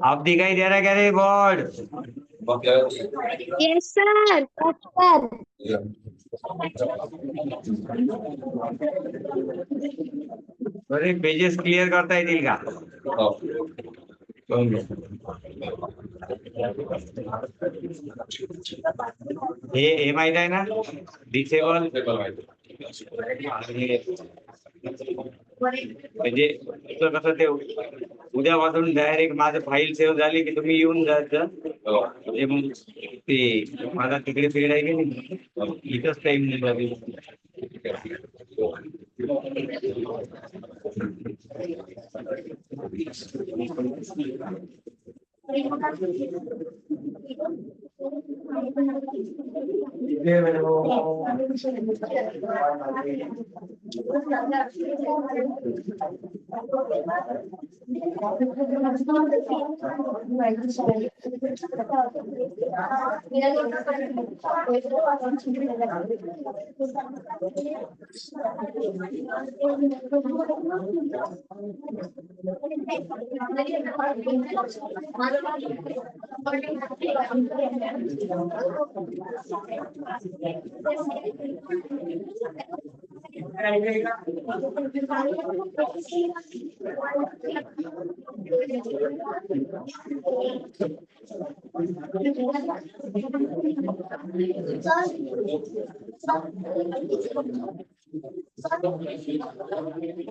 अब दिखाई दे रहा है क्या रे बोर्ड? Yes, sir. Sir. अरे पेजेस क्लिअर करता येतील का? हे माहित आहे ना, डिसेबल म्हणजे कसं ते उद्यापासून डायरेक्ट माझं फाईल सेव्ह झाली की तुम्ही येऊन जायचं. म्हणजे मग ते माझा तिकडे पेड आहे की नाही, इथंच टाइम नाही लागेल.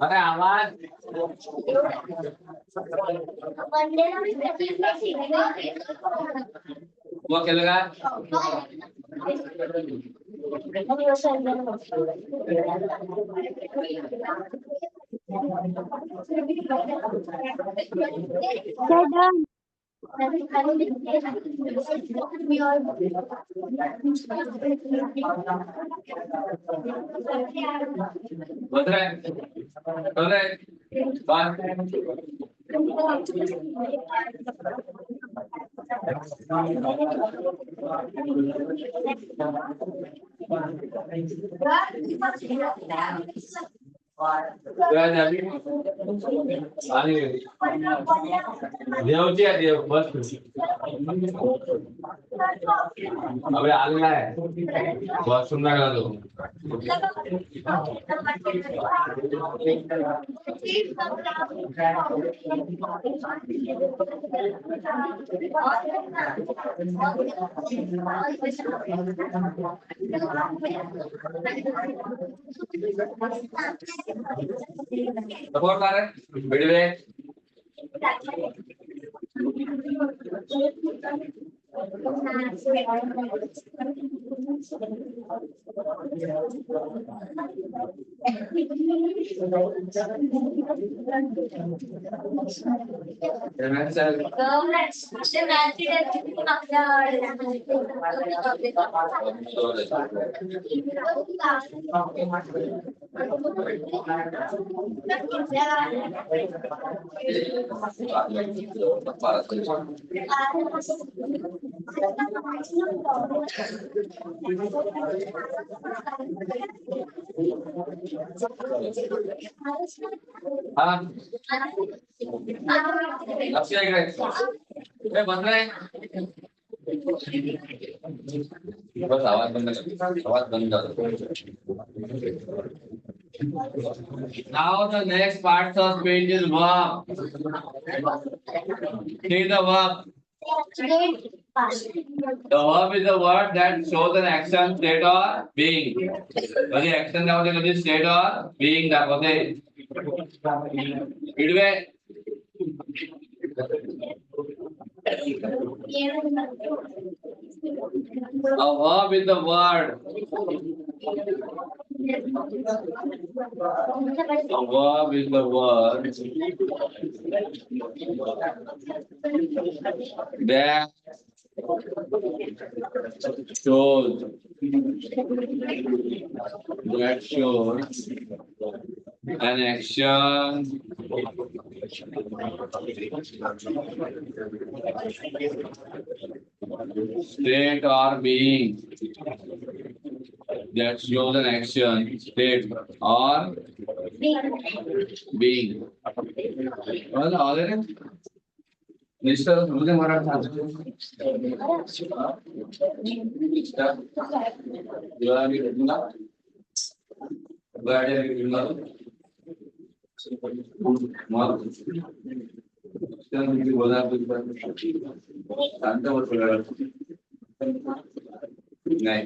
अरे आवाज वो केलं का? देवची आहे देव बस अबे आलेला आहे वॉशरूम ला गेला तो. सपोर्ट कर बिडवे हाँ बन रहे बस आवाज बंद कर. Now the next part of page is verb. See the verb. The verb is a word that shows an action, state or being. कधी action दाखवते कधी state or being दाखवते. Midway. A verb is the word. A verb is the word that shows an action, state or being. that shows an action, state or being. Mister मुझे मराठा नहीं.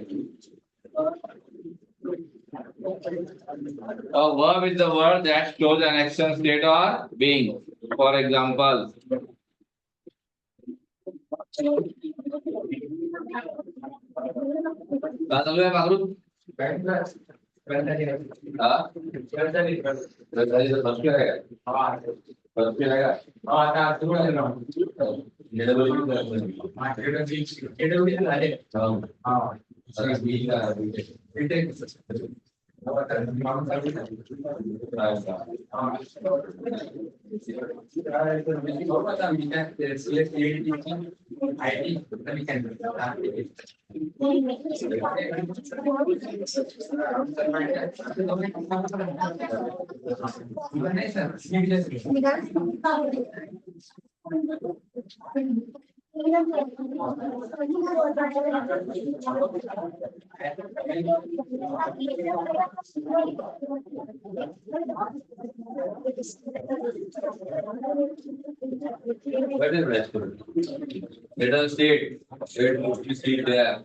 A verb is the word that shows an action, state or being. For example, क्या चालू है मागरू? हाँ? First पे रहेगा? First पे रहेगा? What is rest? Let us state. Let mostly sit there.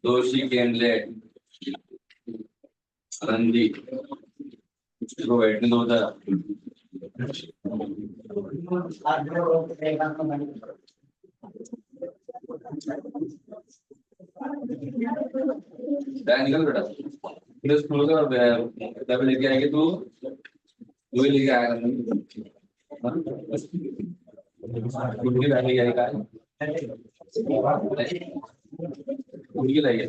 Though she came late. Anandi. Go ahead and know the. निकल बेटा इधर स्कूल का तब लेके आएंगे तू ही लेके आएगा कुछ लाएंगे आएगा कुछ लाएंगे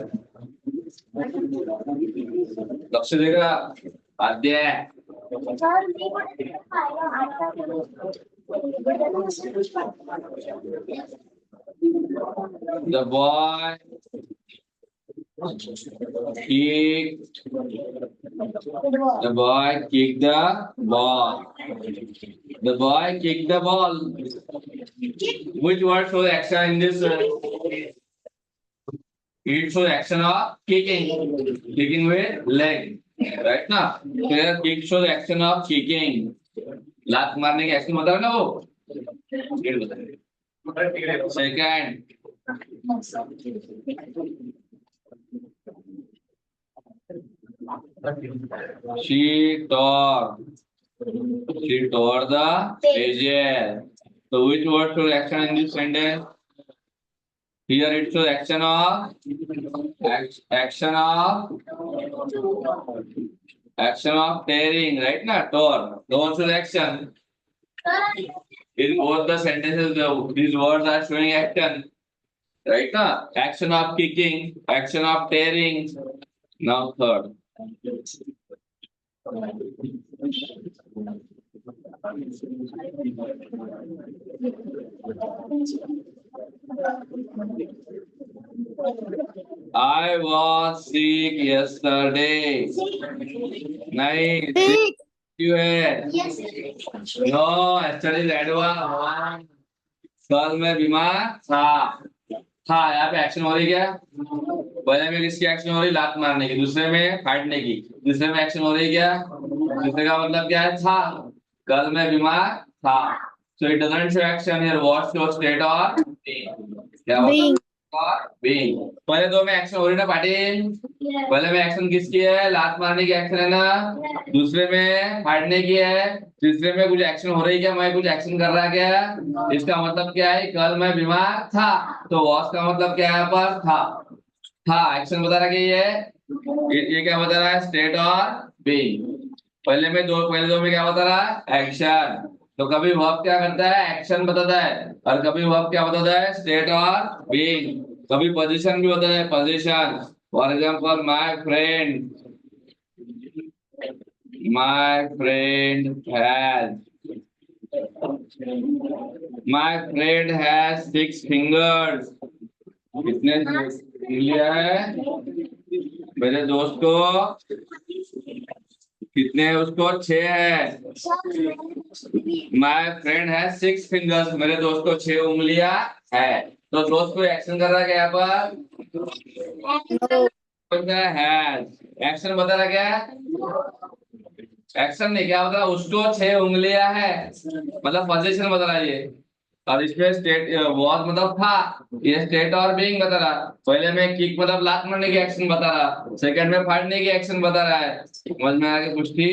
लक्ष्य देगा आद्य the boy kicked the boy kicked the ball. The boy kicked the ball. Which word shows action in this? It shows action of kicking. Kicking with leg. Right now. Here kick shows action of kicking. लात मारने की action बता ना वो. Second. She tore the pages. So which word shows action in this sentence? Here it shows action of tearing, right? Now tore. Tore shows action. In both the sentences, these words are showing action. Right now, action of kicking, action of tearing. Now third. I was sick yesterday. नहीं sick क्यों है? No, yesterday is adverb. कल मैं बीमार था. यहाँ पे action हो रही क्या? पहले में किसकी एक्शन हो रही? लात मारने की. दूसरे में फाड़ने की. दूसरे में एक्शन हो रही क्या? दूसरे का मतलब क्या है? था. कल मैं बीमार था. So it doesn't show action here. What shows state or being? क्या होता है? being. पहले दो में एक्शन हो रही ना पाटिल. पहले में एक्शन किसकी है? लात मारने की एक्शन है ना. दूसरे में फाड़ने की है. तीसरे में कुछ एक्शन हो रही क्या? मैं कुछ एक्शन कर रहा क्या? इसका मतलब क्या है? कल मैं बीमार था. तो वॉस का मतलब क्या है? पर था एक्शन बता रहा है. ये क्या बता रहा है? स्टेट और बीइंग. पहले दो में क्या बता रहा है? एक्शन. तो कभी वर्ब क्या करता है? एक्शन बताता है. और कभी वर्ब क्या बताता है? स्टेट और बीइंग. कभी पोजीशन भी बताता है. Position. For example my friend has 6 fingers. कितने लिया है? मेरे दोस्त को कितने है, उसको 6 है। माय फ्रेंड है 6 फिंगर्स, मेरे दोस्त को 6 उंगलियां है। तो दोस्त को एक्शन कर रहा है क्या यहाँ पर? है एक्शन बता रहा क्या है? एक्शन नहीं, क्या बता रहा, उसको 6 उंगलियां है, मतलब पोजीशन बता रहा है ये। और इसमें स्टेट वॉज मतलब था, ये स्टेट और बीइंग बता रहा। पहले में किक मतलब लात मारने की एक्शन बता रहा, सेकंड में फाड़ने की एक्शन बता रहा है। समझ में आगे कुश्ती?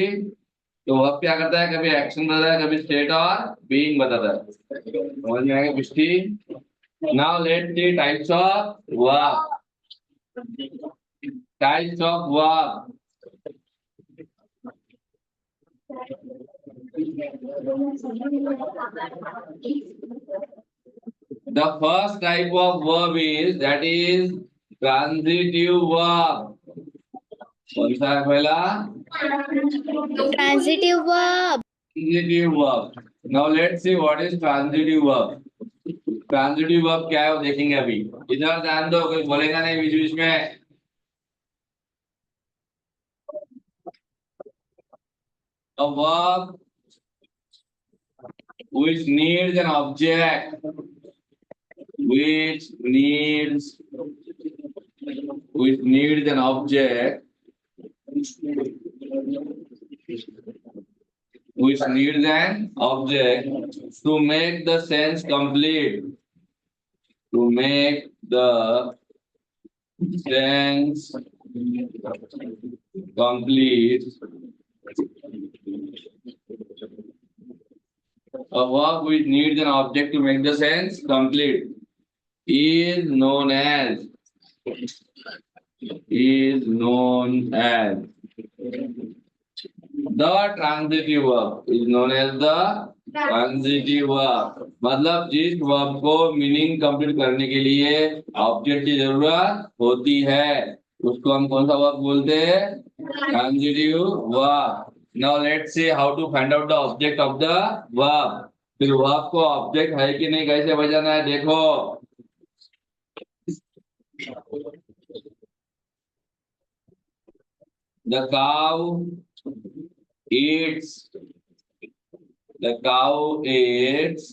तो वह क्या करता है, कभी एक्शन बताता है, कभी स्टेट और बीइंग बताता है। समझ में आगे कुश्ती? Now let's C types of verb. Types of verb. The first type of verb is that is transitive verb. कौन सा है पहला? Transitive verb. Transitive verb. Now let's see what is transitive verb. Transitive verb क्या है वो देखेंगे अभी। इधर ध्यान दो, कोई बोलेगा नहीं बीच बीच में। A verb which needs an object, which needs an object, which needs an object to make the sense complete. To make the sense complete, a verb which needs an object to make the sense complete is known as the transitive verb. Is known as the transitive verb. मतलब जिस verb को meaning complete करने के लिए object की जरूरत होती है उसको हम कौन सा वर्ब बोलते हैं? Transitive verb. Now let's see how to find out the object of the verb. फिर वर्ब को ऑब्जेक्ट है कि नहीं कैसे बजाना है देखो. The cow eats. The cow eats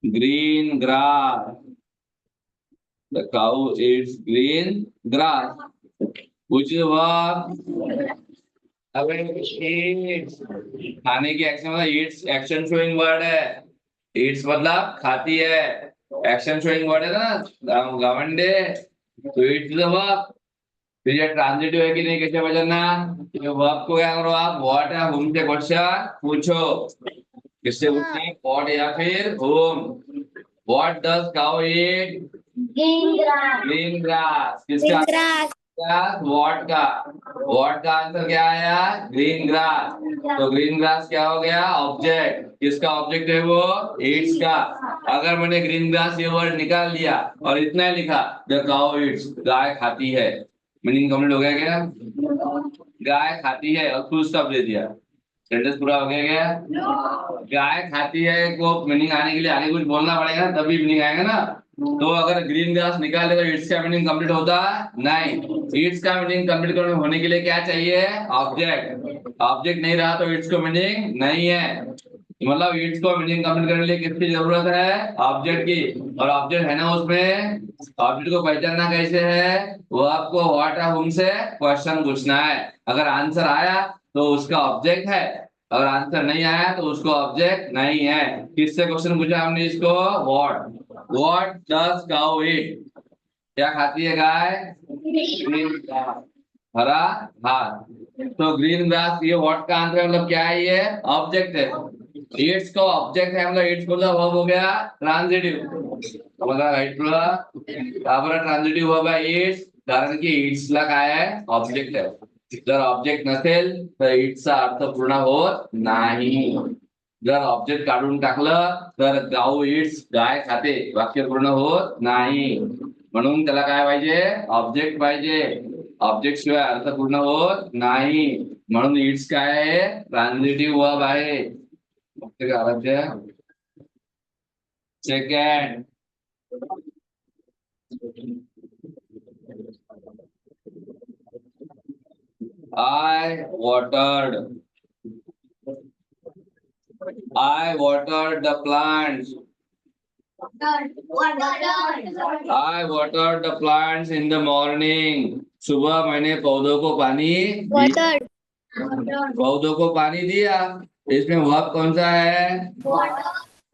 green grass. The cow eats green grass. Which is a verb? अबे eats खाने की एक्शन मतलब eats एक्शन शोइंग वर्ड है. eats मतलब खाती है, एक्शन शोइंग वर्ड है ना गावंडे. तो eats the verb. फिर ये ट्रांजिटिव है कि नहीं कैसे बजाना? ये वर्ब को क्या करो आप, व्हाट या whom से क्वेश्चन पूछो. किससे पूछना है, व्हाट या फिर whom. What does cow eat? Green grass. Green grass. Green किसका? grass. व्हाट का. व्हाट का आंसर क्या आया? Green grass. तो ग्रीन ग्रास क्या हो गया? ऑब्जेक्ट. किसका ऑब्जेक्ट है वो? ईट्स का. अगर मैंने ग्रीन ग्रास ये वर्ड निकाल लिया और इतना ही लिखा, द काउ ईट्स, गाय खाती है, मीनिंग कंप्लीट हो गया क्या? गाय खाती है और फुल स्टॉप दे दिया, सेंटेंस पूरा हो गया क्या? गाय खाती है को मीनिंग आने के लिए आगे कुछ बोलना पड़ेगा तभी मीनिंग आएगा ना. तो अगर ग्रीन ग्रास निकाले तो इट्स का मीनिंग कंप्लीट होता नहीं. इट्स का मीनिंग कंप्लीट करने होने के लिए क्या चाहिए? ऑब्जेक्ट. ऑब्जेक्ट नहीं रहा तो इट्स को मीनिंग नहीं है. मतलब इट्स को मीनिंग कंप्लीट करने के लिए किसकी जरूरत है? ऑब्जेक्ट की. और ऑब्जेक्ट है ना उसमें. ऑब्जेक्ट को पहचानना कैसे है? वो आपको व्हाट या हुम से क्वेश्चन पूछना है. अगर आंसर आया तो उसका ऑब्जेक्ट है, अगर आंसर नहीं आया तो उसको ऑब्जेक्ट नहीं है. किससे क्वेश्चन पूछा हमने इसको? व्हाट. व्हाट डज काउ ईट? क्या खाती है गाय? ग्रीन ग्रास, हरा घास. तो ग्रीन ग्रास ये व्हाट का आंसर मतलब क्या है? ये ऑब्जेक्ट है. इट्स का ऑब्जेक्ट है मतलब इट्स मतलब वर्ब हो गया ट्रांजिटिव. बघा राइट तुला ट्रांजिटिव वर्ब है इट्स, कारण की इट्स ला काय आहे? ऑब्जेक्ट आहे. जर ऑब्जेक्ट नसेल तर इट्सचा अर्थ पूर्ण होत नाही. जर ऑब्जेक्ट काढून टाकलं तर गाऊ इट्स, गाय खाते, वाक्य पूर्ण होत नाही. म्हणून त्याला काय पाहिजे? ऑब्जेक्ट पाहिजे. ऑब्जेक्ट शिवाय अर्थ पूर्ण होत नाही. म्हणून इट्स काय आहे? ट्रांजिटिव्ह वर्ब आहे. Second I watered. I watered the plants. I watered the plants in the morning. सुबह मैंने पौधों को पानी दिया। Water. पौधों को पानी दिया। इसमें वर्ब कौन सा है?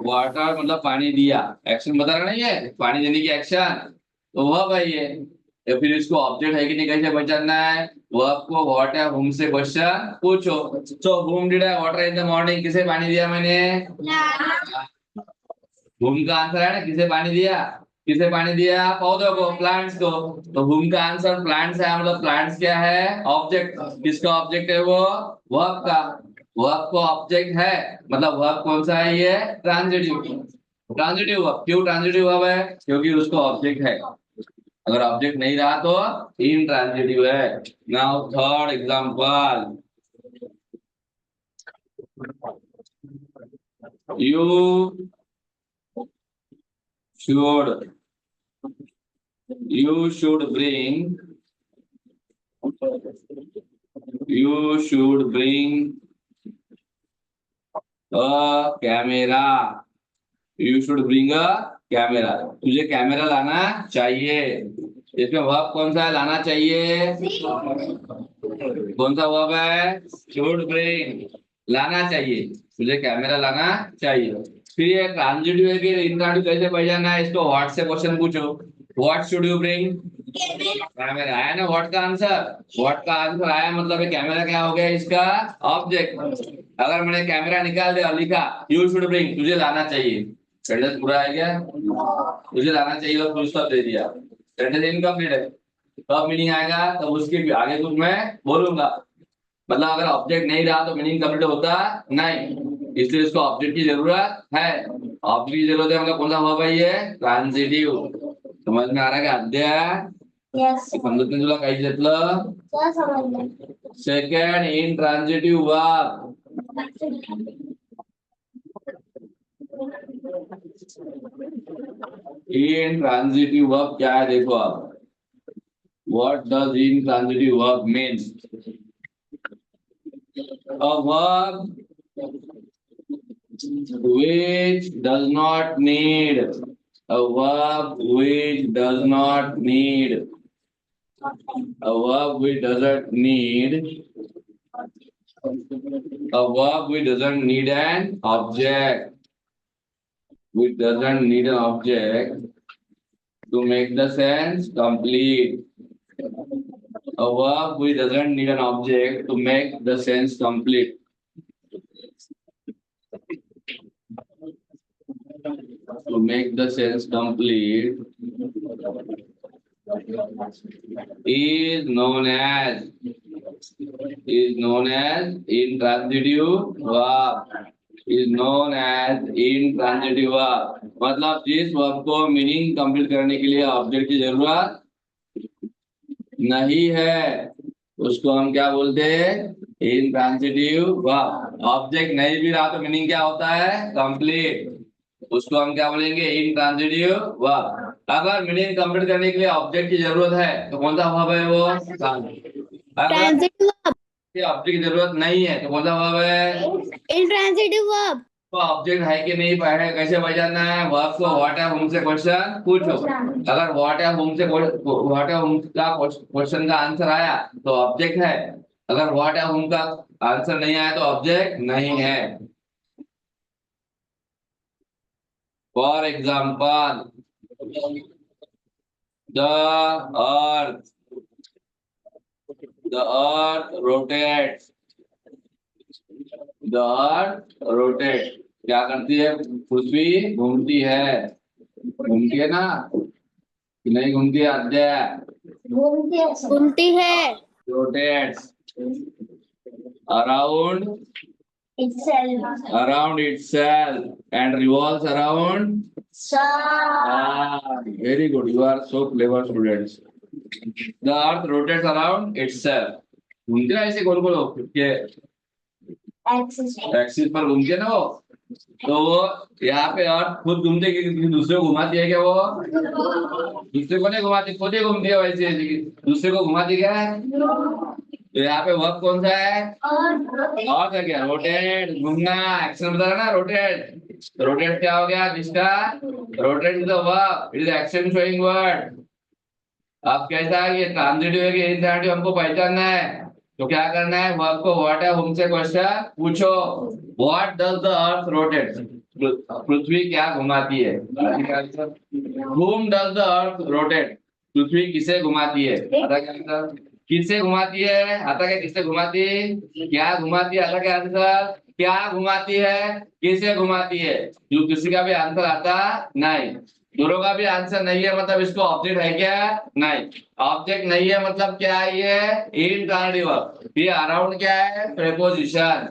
वाटर मतलब पानी दिया। एक्शन बता रहा नहीं है, पानी देने की एक्शन, तो वर्ब है ये। या फिर इसको ऑब्जेक्ट है कि नहीं कैसे पहचानना है? वर्ब को व्हाट या whom से क्वेश्चन पूछो। सो whom did I water in the morning? किसे पानी दिया मैंने? whom का आंसर है ना, किसे पानी दिया? किसे पानी दिया? पौधों को, प्लांट्स को। तो whom का आंसर प्लांट्स है, मतलब प्लांट्स क्या है? ऑब्जेक्ट। किसका ऑब्जेक्ट है वो? वर्ब का। वर्ब को ऑब्जेक्ट है, मतलब वर्ब कौन सा है ये? ट्रांजिटिव। Transitive verb. क्यों ट्रांजिटिव वर्ब है? क्योंकि उसको ऑब्जेक्ट है। अगर ऑब्जेक्ट नहीं रहा तो इनट्रांजिटिव है। Now third example, you should bring a camera. You should bring a camera. तुझे कैमरा लाना चाहिए। इसमें वर्ब कौन सा है? लाना चाहिए। कौन सा वर्ब है? should bring, लाना चाहिए। तुझे कैमरा लाना चाहिए। फिर ये ट्रांजिटिव है कि इंट्रांजिटिव कैसे पहचानना है? इसको व्हाट से क्वेश्चन पूछो। What should you bring? Camera आया ना, व्हाट का आंसर? व्हाट का आंसर आया मतलब ये कैमरा क्या हो गया? इसका ऑब्जेक्ट। अगर मैंने कैमरा निकाल दिया और लिखा यू शुड ब्रिंग, तुझे लाना चाहिए, सेंटेंस पूरा है क्या? तुझे लाना चाहिए और फुल स्टॉप दे दिया, सेंटेंस इनकम्प्लीट है। कब मीनिंग आएगा? तब उसके आगे कुछ मैं बोलूंगा। मतलब अगर ऑब्जेक्ट नहीं रहा तो मीनिंग कंप्लीट होता नहीं, इसलिए इसको ऑब्जेक्ट की जरूरत है। ऑब्जेक्ट की जरूरत है मतलब कौन सा वर्ब है ये? ट्रांजिटिव। समझ में आ रहा है का अध्याय? समजत नाही तुला काही घेतलं? Second intransitive verb. Intransitive verb क्या है देखो आप। What does intransitive verb means? A verb which does not need, a verb which does not need, a verb which doesn't need, a verb which doesn't need an object, which doesn't need an object to make the sentence complete. A verb which doesn't need an object to make the sentence complete. To make the sentence complete is known as intransitive verb. Is known as intransitive verb. मतलब जिस verb को meaning complete करने के लिए object की जरूरत नहीं है उसको हम क्या बोलते हैं? Intransitive verb. ऑब्जेक्ट नहीं भी रहा तो मीनिंग क्या होता है? कंप्लीट। उसको हम क्या बोलेंगे? Intransitive verb. अगर मीनिंग कंप्लीट करने के लिए ऑब्जेक्ट की जरूरत है तो कौन सा वर्ब है वो? अगर Transitive verb. ऑब्जेक्ट की जरूरत नहीं है तो कौन सा वर्ब है? Intransitive verb. तो ऑब्जेक्ट है कि नहीं है कैसे पहचानना है? वर्ब को व्हाट है whom से क्वेश्चन पूछो। अगर व्हाट है whom का क्वेश्चन का आंसर आया तो ऑब्जेक्ट है। अगर व्हाट है whom का आंसर नहीं आया तो ऑब्जेक्ट नहीं है। For example, the earth rotates. The earth rotate, क्या करती है? पृथ्वी घूमती है। घूमती है ना कि नहीं घूमती है? अध्याय घूमती है। Rotates around itself and revolves around very good, you are so clever students. The earth rotates around itself. घूमती है ऐसे गोल गोल के एक्सिस पर घूमती है ना वो। तो वो यहाँ पे अर्थ खुद घूमती है कि किसी दूसरे को घुमाती है क्या? वो दूसरे को नहीं घुमाती, खुद ही घूमती है वैसे। दूसरे को घुमाती क्या है? तो यहाँ पे वर्ब कौन सा है? और का क्या? रोटेट, घूमना। एक्शन बता रहा ना, रोटेट। रोटेट क्या हो गया जिसका? Rotate is the verb, it is action showing word. अब कैसा है ये? ट्रांजिटिव है कि इंट्रांजिटिव हमको पहचानना है। तो क्या करना है? वर्ब को व्हाट है होम से क्वेश्चन पूछो। What does the earth rotate? पृथ्वी क्या घुमाती है? whom does the earth rotate? पृथ्वी किसे घुमाती है? आता क्या आंसर? किसे घुमाती है? आता क्या? किसे घुमाती है? क्या घुमाती है? आता क्या आंसर? क्या घुमाती है? किसे घुमाती है? जो किसी का भी आंसर आता नहीं। दोनों का भी आंसर नहीं है मतलब इसको ऑब्जेक्ट है क्या? नहीं। ऑब्जेक्ट नहीं है मतलब क्या है ये? Intransitive verb. ये अराउंड क्या है? प्रेपोजिशन।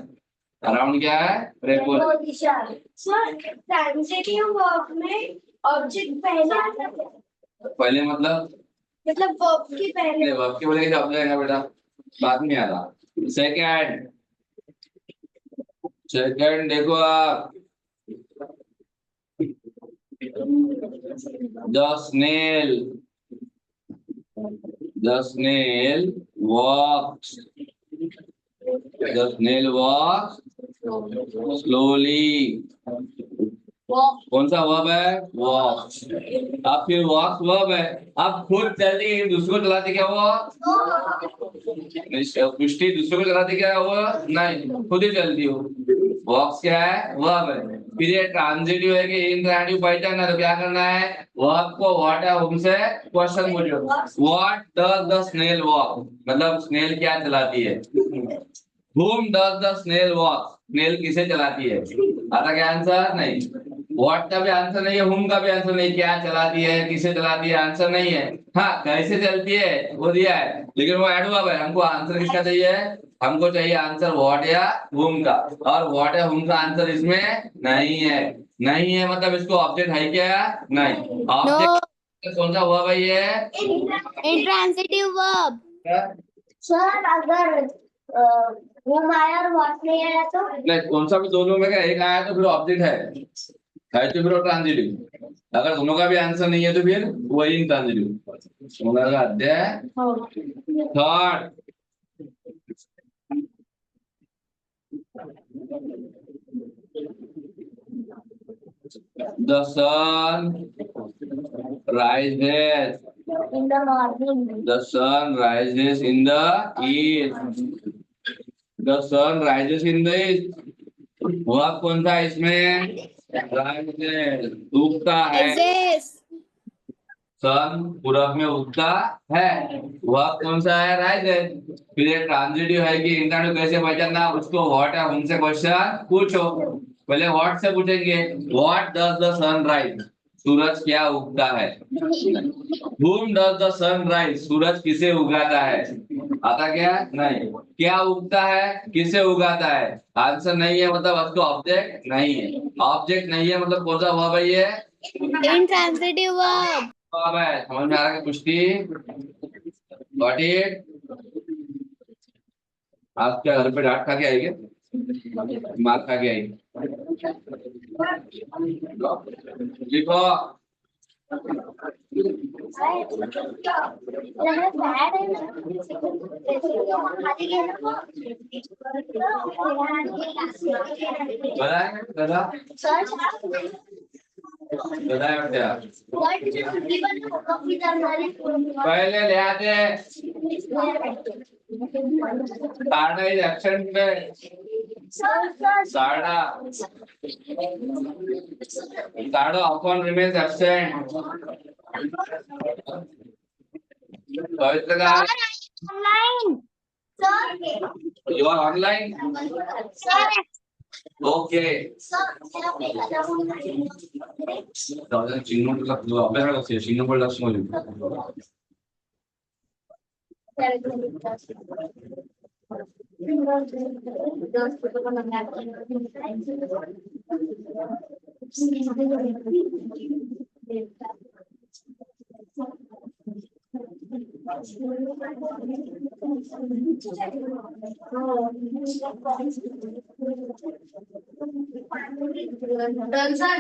अराउंड क्या है? प्रेपोजिशन। सर ट्रांजिटिव वर्ब में ऑब्जेक्ट पहले आता है। पहले मतलब वर्ब के पहले। वर्ब के बोले कि ऑब्जेक्ट आएगा बेटा, बाद में आ रहा। सेकंड, सेकंड देखो आप, the snail, the snail walks, the snail walks slowly. कौन सा वर्ब है? वॉक। अब फिर वॉक वर्ब है, अब खुद चलती है दूसरे को चलाती क्या हुआ? पुष्टि दूसरे को चलाती क्या हुआ? नहीं, खुद ही चलती हो। वॉक्स क्या है? वर्ब है। फिर ये ट्रांजिटिव है कि इंट्रांजिटिव पहचानना, तो क्या करना है? वर्ब को व्हाट है होम से क्वेश्चन पूछो। What does the snail walk, मतलब स्नेल क्या चलाती है? whom does the snail walk? Snail किसे चलाती है? आता क्या आंसर? नहीं। व्हाट का भी आंसर नहीं है, whom का भी आंसर नहीं। क्या चलाती है, किसे चलाती है, आंसर नहीं है। हाँ, कैसे चलती है वो दिया है, लेकिन वो एडवर्ब है। हमको आंसर किसका चाहिए? हमको चाहिए आंसर व्हाट या whom का, और व्हाट या whom का आंसर इसमें नहीं है। नहीं है मतलब इसको ऑब्जेक्ट है क्या? नहीं। ऑब्जेक्ट कौन सा हुआ भाई? ये Intransitive verb. सर अगर whom आया और what नहीं आया तो? नहीं, कौन सा भी दोनों में का एक आया तो फिर ऑब्जेक्ट है तो फिर वो ट्रांजिटिव। अगर दोनों का भी आंसर नहीं है तो फिर वही इंट्रांजिटिव होगा। अध्याय third, the sun rises, In the morning. the sun rises in the east, the sun rises in the east। Verb कौन सा है इसमें? rises, उगता है। Exists. सन पूरब में उगता है। वर्ब कौन सा है? राइजेस। फिर ये ट्रांजिटिव है कि इंट्रांजिटिव कैसे पहचानना? उसको व्हाट है उनसे क्वेश्चन पूछो। पहले व्हाट से पूछेंगे, what does the sun rise? सूरज क्या उगता है? whom does the sun rise? सूरज किसे उगाता है? आता क्या? नहीं। क्या उगता है, किसे उगाता है? आंसर नहीं है मतलब उसको ऑब्जेक्ट नहीं है। ऑब्जेक्ट नहीं है मतलब कौन सा वर्ब है ये? Intransitive verb. वर्ब है। समझ में आ रहा है पुष्टि? Got it? आप क्या घर पे डांट खा के आएंगे? मार खा के आएंगे? लिखो। गधा गधा है क्या? पहले ले आते साड़ा इज एब्सेंट में। साड़ा साड़ा often remains absent। पवित्र का Online. Sir. you are online? Sir. Okay। चिन्ह अभ्यास करते चिन्ह पर लक्ष्य मध्ये Done, sir.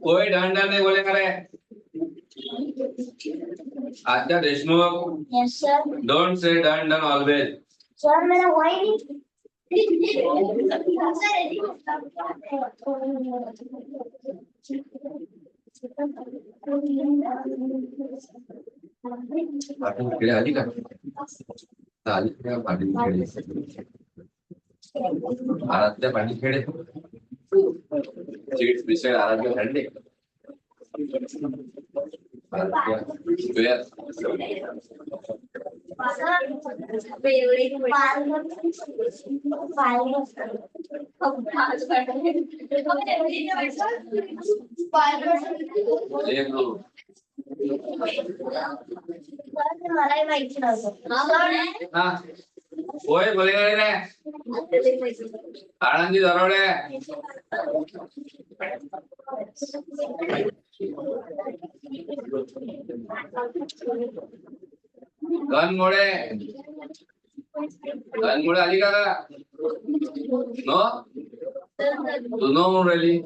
कोई डन डन नहीं बोलेगा रे। Adya Deshmukh, Yes, sir. Don't say done done always. Sir, मेरा हुआ ही नहीं. पाटील खेळे आली का? आली का पाटील खेळे? आराध्या पाटील खेळे. सीट्स बिसेड आराध्या हंडे. आराध्या मलाही माहिती नव्हतं. हाँ ओए बोलेगा रे आनंदी दरोडे गनमोडे आली का नो तू नो म्हणून राहिली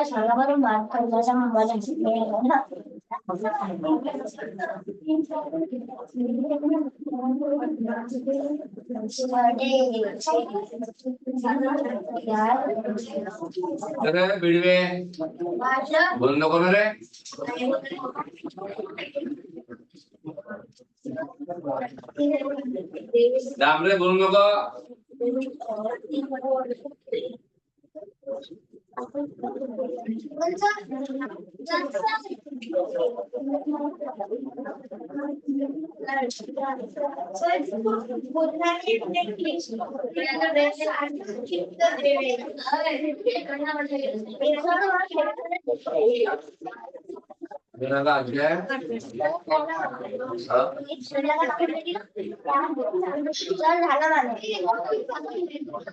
सांगा बरं मार्क करण्याच्या मला अरे बिडवे बोल नको ना रे डांबरे बोलू नको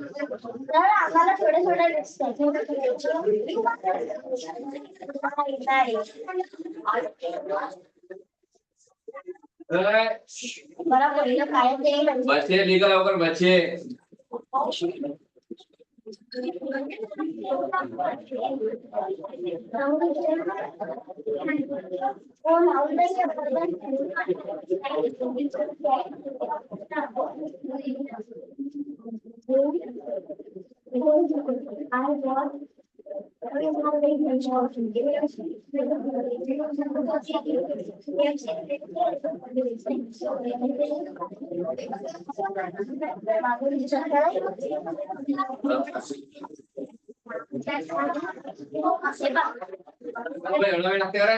आम्हाला थोडे थोडे मला पहिलं काय ते बच्चे निकल होकर बच्चे एवढा वेळ लागते का रे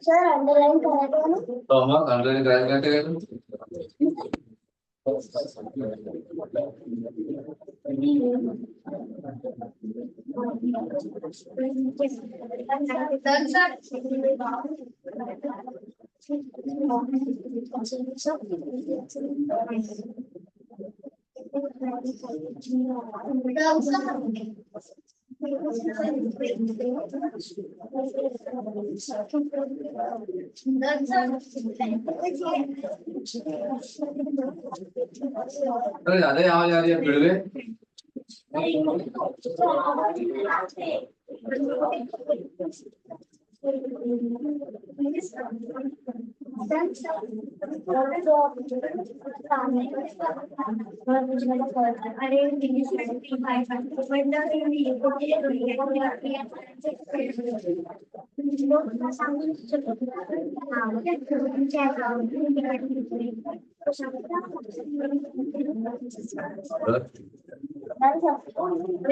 सर अंडरलाइन करायचं ना तो मग अंडरलाइन करायचं काय अरे ज्यादा आवाज आ रही है फिर भी।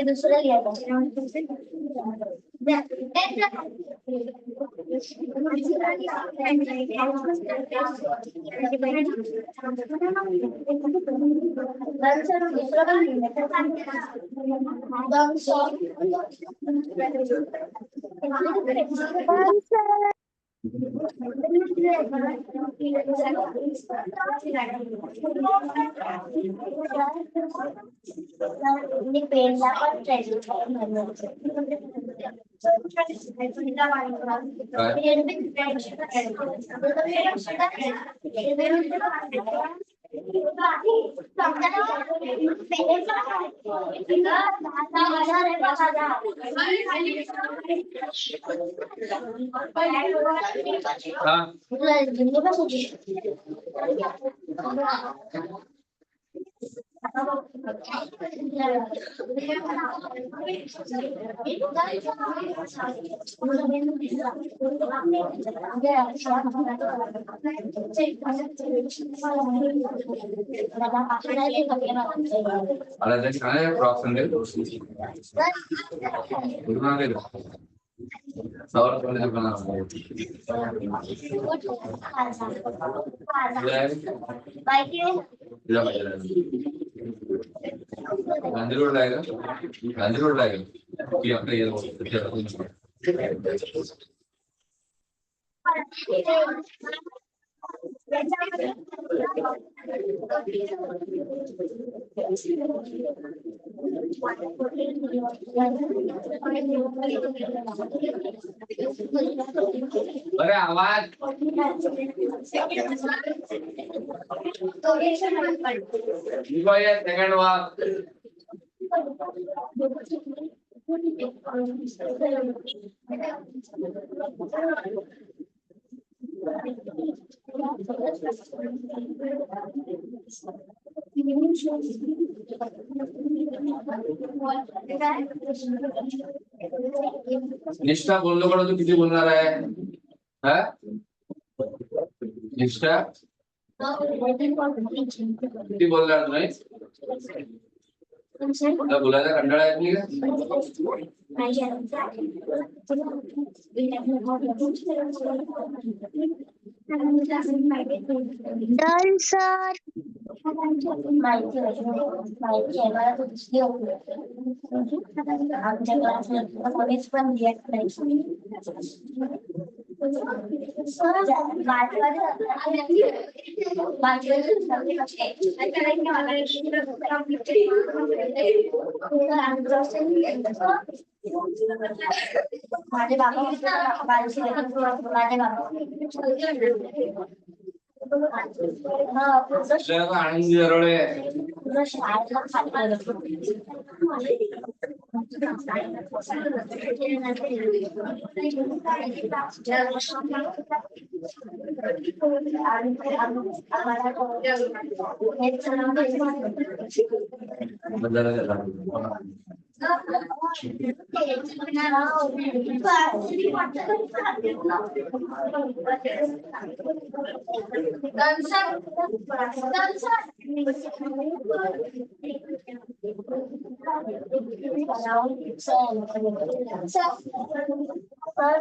दुसरं लिहायचं पेनला पण गांधी रोड लाएगा कि आपका ये अरे आवाज सेकंड वाक निष्ठा बोललो का तू किती बोलणार आहे हा निष्ठा किती बोलणार नाही बोलायला कंटाळा येत नाही Done, sir. माझे बाबा आनंदी दरोडे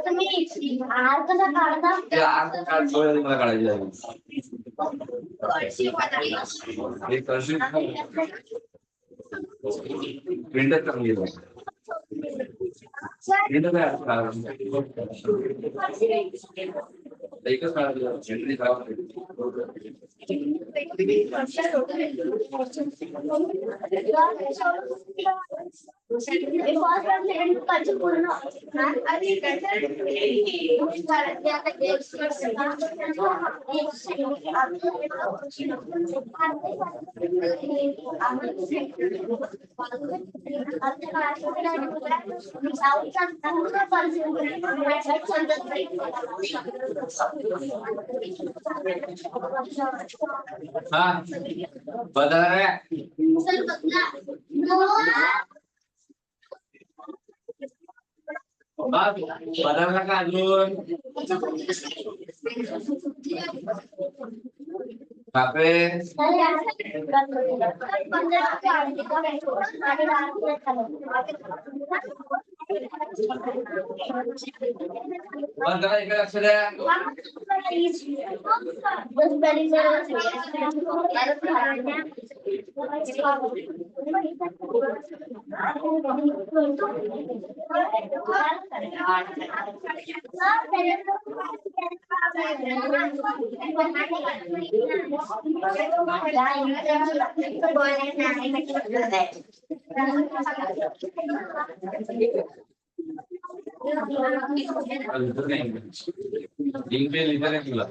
तुम्ही आज कसा काढता? आज काढायची हे करशील का? प्रिंटर चांगली आहे. प्रिंटर काय असतं? एकच मिळालं. एंट्री खराब झाली. हा बदला रे. बदलला का अजून? बापरे. बदला इकडे लक्ष द्या. इंग्लिश लिहिलं तुला.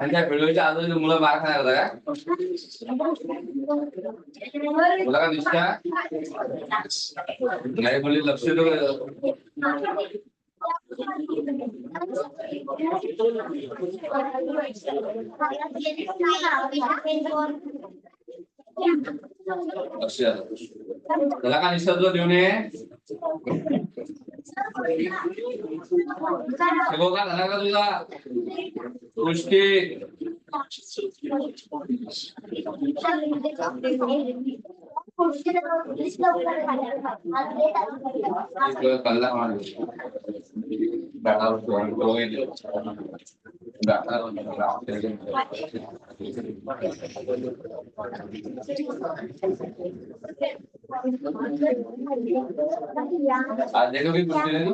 आणि त्या व्हिडिओच्या आजूबाजूला मुलं मार खाणार होता का? तुला का दिसता नाही बोलली लक्ष देऊ. लक्ष त्याला का निसर्ग देऊ नये. सगळं का झाला का तुझा गोष्टी? कल्ला आज देखो भी कुछ नहीं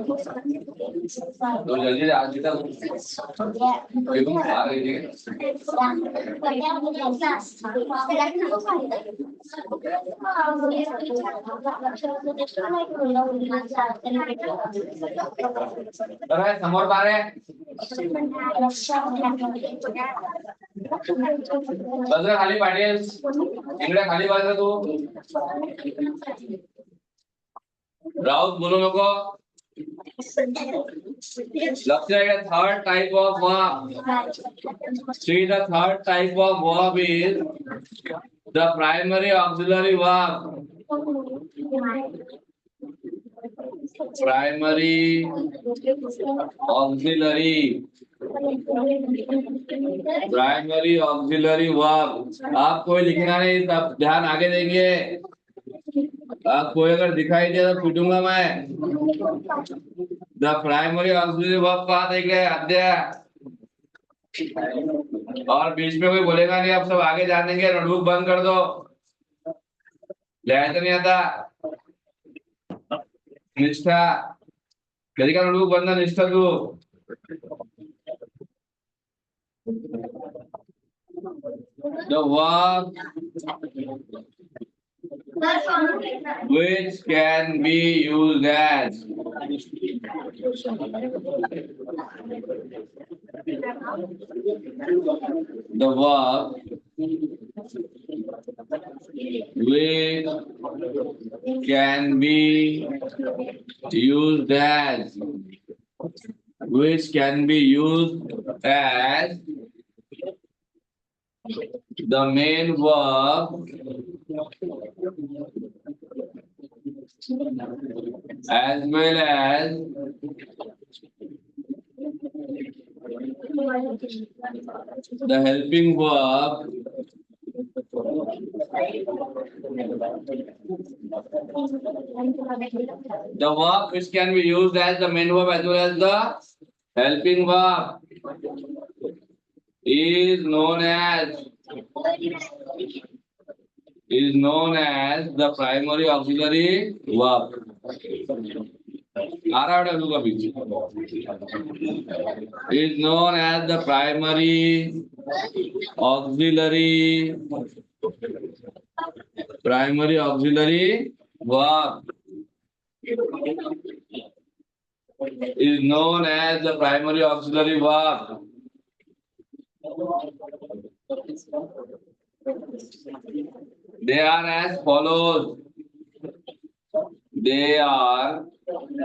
तो जल्दी आज तक आ रही है. अरे समोर बारे बजरा खाली पाडेल इकडे खाली बाजरा तू राऊत बोलू नको. लक्ष द्या. Third type of verb. See, the third type of verb is the primary auxiliary verb. Primary auxiliary. Primary auxiliary verb. आप कोई लिखना नहीं, तब ध्यान आगे देंगे. आप कोई अगर दिखाई दिया तो पीटूंगा मैं. द प्राइमरी ऑक्सिलरी वर्ब कहाँ देख रहे हैं अध्याय? और बीच में कोई बोलेगा नहीं. आप सब आगे जानेंगे. नोटबुक बंद कर दो. लिहाज नहीं आता. निष्ठा कभी का नोटबुक बंद. निष्ठा तू the verb which can be used as the verb which can be used as the main verb as well as the helping verb the verb which can be used as the main verb as well as the helping verb is known as the primary auxiliary verb. आ रहा है का बीच is known as the primary auxiliary verb is known as the primary auxiliary verb. They are as follows. They are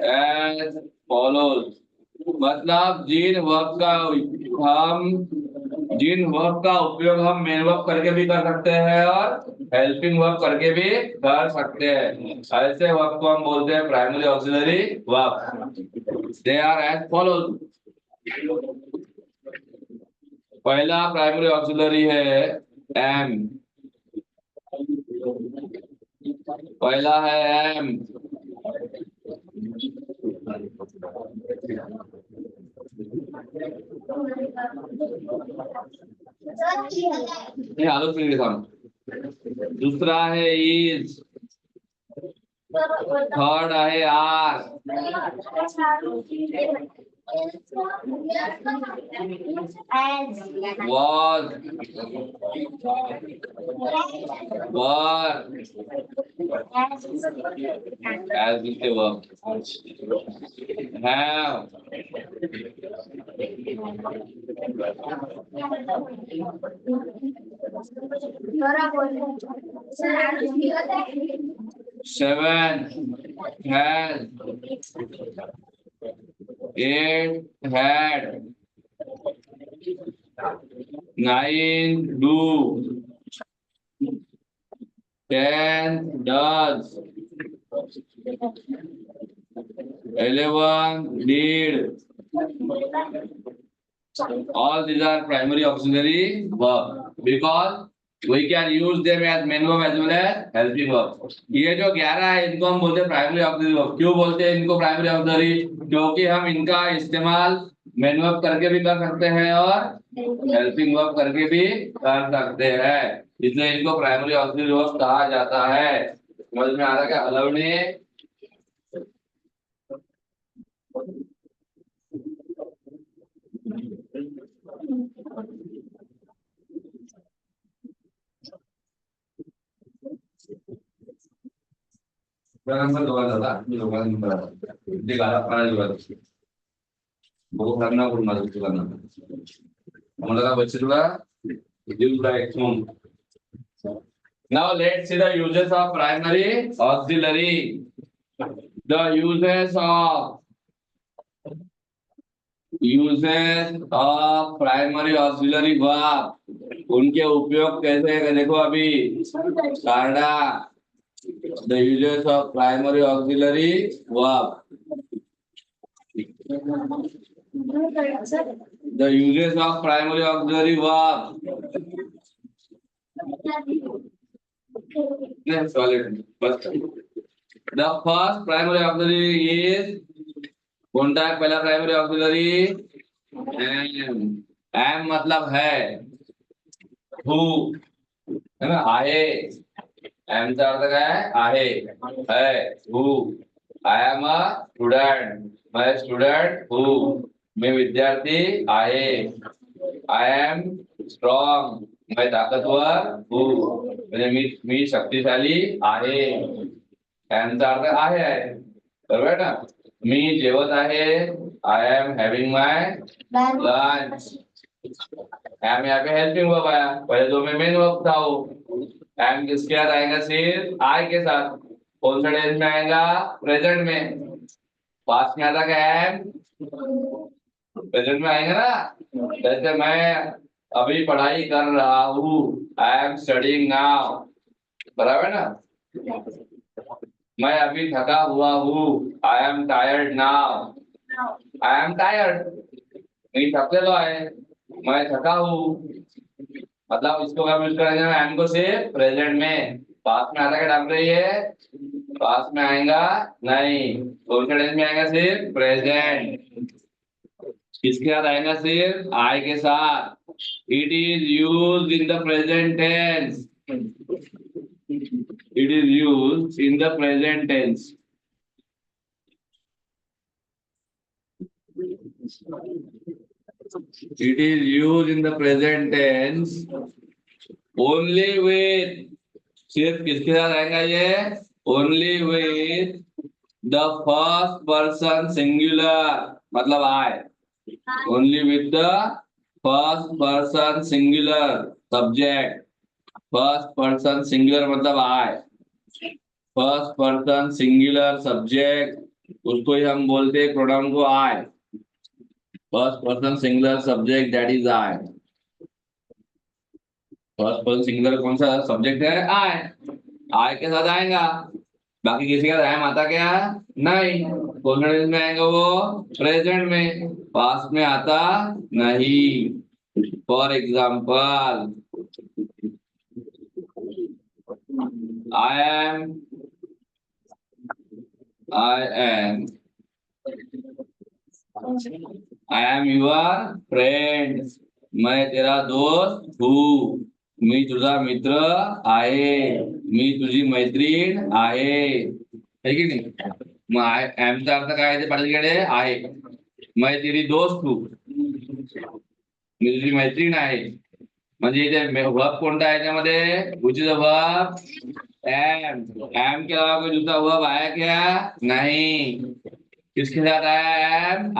as follows. मतलब जिन verb का उपयोग हम main verb करके भी कर सकते हैं और हेल्पिंग वर्ब करके भी कर सकते हैं, ऐसे वर्ब को हम बोलते हैं primary auxiliary verb. They are as follows. पहला प्राइमरी ऑक्सिलरी है एम. पहला है एम. आलोच के दूसरा है इज. थर्ड है are. was as with the verb. Have. Seven. Has. 8 had. 9 do. 10 does. 11 did. All these are primary auxiliary verb because we can use them as main verb as well as helping verb. ये जो 11 है इनको हम बोलते हैं primary auxiliary verb. क्यों बोलते हैं इनको प्राइमरी ऑक्सिलरी? क्योंकि हम इनका इस्तेमाल मेन वर्ब करके भी कर सकते हैं और हेल्पिंग वर्ब करके भी कर सकते हैं, इसलिए इनको प्राइमरी ऑक्सिलरी वर्ब कहा जाता है. समझ में आ रहा है क्या? अलाउनी number Now let's see the uses of primary auxiliary. The uses of primary auxiliary verb. उनके उपयोग कैसे है देखो अभी. कार्डा. The uses of primary auxiliary verb. The uses of primary auxiliary verb. Next, solid. The first primary auxiliary is कौन सा पहला प्राइमरी ऑक्सिलरी? एम. एम मतलब है. हु है ना? आहे. एम का अर्थ क्या है? आहे. Who. I am a student. मैं स्टूडेंट हूँ. मैं विद्यार्थी आहे. I am strong. मैं ताकतवर हूँ. मी शक्तिशाली आहे. एम का अर्थ आहे. बरोबर है ना? मी जेवत आहे. I am having my lunch. Am यहाँ पे हेल्पिंग वर्ब आया. पहले दो में मेन वर्ब था वो. एम किसके साथ आएगा? सिर्फ आई के साथ. कौन सा टेंस में आएगा? प्रेजेंट में. पास्ट में आता क्या? एम. प्रेजेंट में आएगा ना. जैसे मैं अभी पढ़ाई कर रहा हूँ. I am studying now. बराबर ना? मैं अभी थका हुआ हूँ. I am tired now. I am tired. मी थकलेलो आहे. मैं थका हूँ. मतलब इसको कब यूज करेंगे? I am को सिर्फ प्रेजेंट में. पास में आता क्या डाल रही है? पास में आएगा नहीं. कौन से टेंस में आएगा? सिर्फ प्रेजेंट. किसके साथ आएगा? सिर्फ आई के साथ. It is use in the present tense. It is use in the present tense. It is used in the present tense only with. सिर्फ किसके साथ आएगा ये? Only with the first person singular. मतलब I. Only with the first person singular subject. First person singular मतलब I. First person singular subject. उसको ही हम बोलते हैं प्रोनाउन को I. First person singular subject, that is I. First person singular कौन सा subject है? आई के साथ आएगा. बाकी किसी का टाइम आता क्या? नहीं. कौन सा टेंस में आएगा वो? प्रेजेंट में. पास्ट में आता नहीं. For example, I am your friend. मैं तेरा दोस्त हूँ. मी तुझा मित्र आहे. मी तुझी मैत्रीण आहे. है की नाही? मग आय एमचा अर्थ काय आहे? ते पाटीलकडे आहे. मैं तेरी दोस्त हूँ. मी तुझी मैत्रीण आहे. म्हणजे इथे वर्ब कोणता आहे त्यामध्ये? which is a verb? am. am के अलावा कोई दूसरा वर्ब आया क्या? नहीं. किसके साथ आया? एम.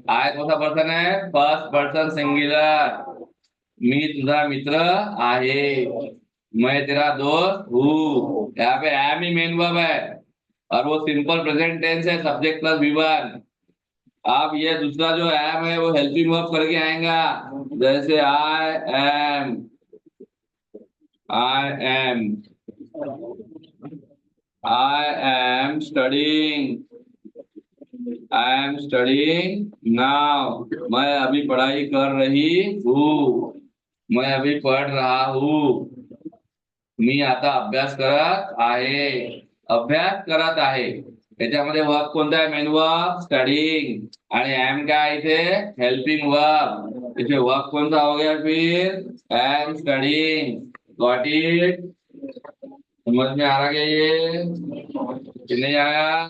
आई कौन सा पर्सन है? First person singular. मी तुझा मित्र आहे. मैं तेरा दोस्त हूँ. यहाँ पे एम ही मेन वर्ब है और वो सिंपल प्रेजेंट टेंस है, सब्जेक्ट प्लस V1. अब ये दूसरा जो एम है वो हेल्पिंग वर्ब करके आएगा. जैसे आई एम स्टडीइंग नाउ. मैं अभी पढ़ाई कर रही हूँ. मैं अभी पढ़ रहा हूँ. मी आता अभ्यास करत आहे. अभ्यास करत आहे. त्याच्यामध्ये वर्ब कोणता आहे? Main verb studying. आणि एम काय इथे? Helping verb. इथे वर्ब कोणता हो गया फिर? M studying. Got it? समझ में आ रहा क्या ये कि नहीं आया?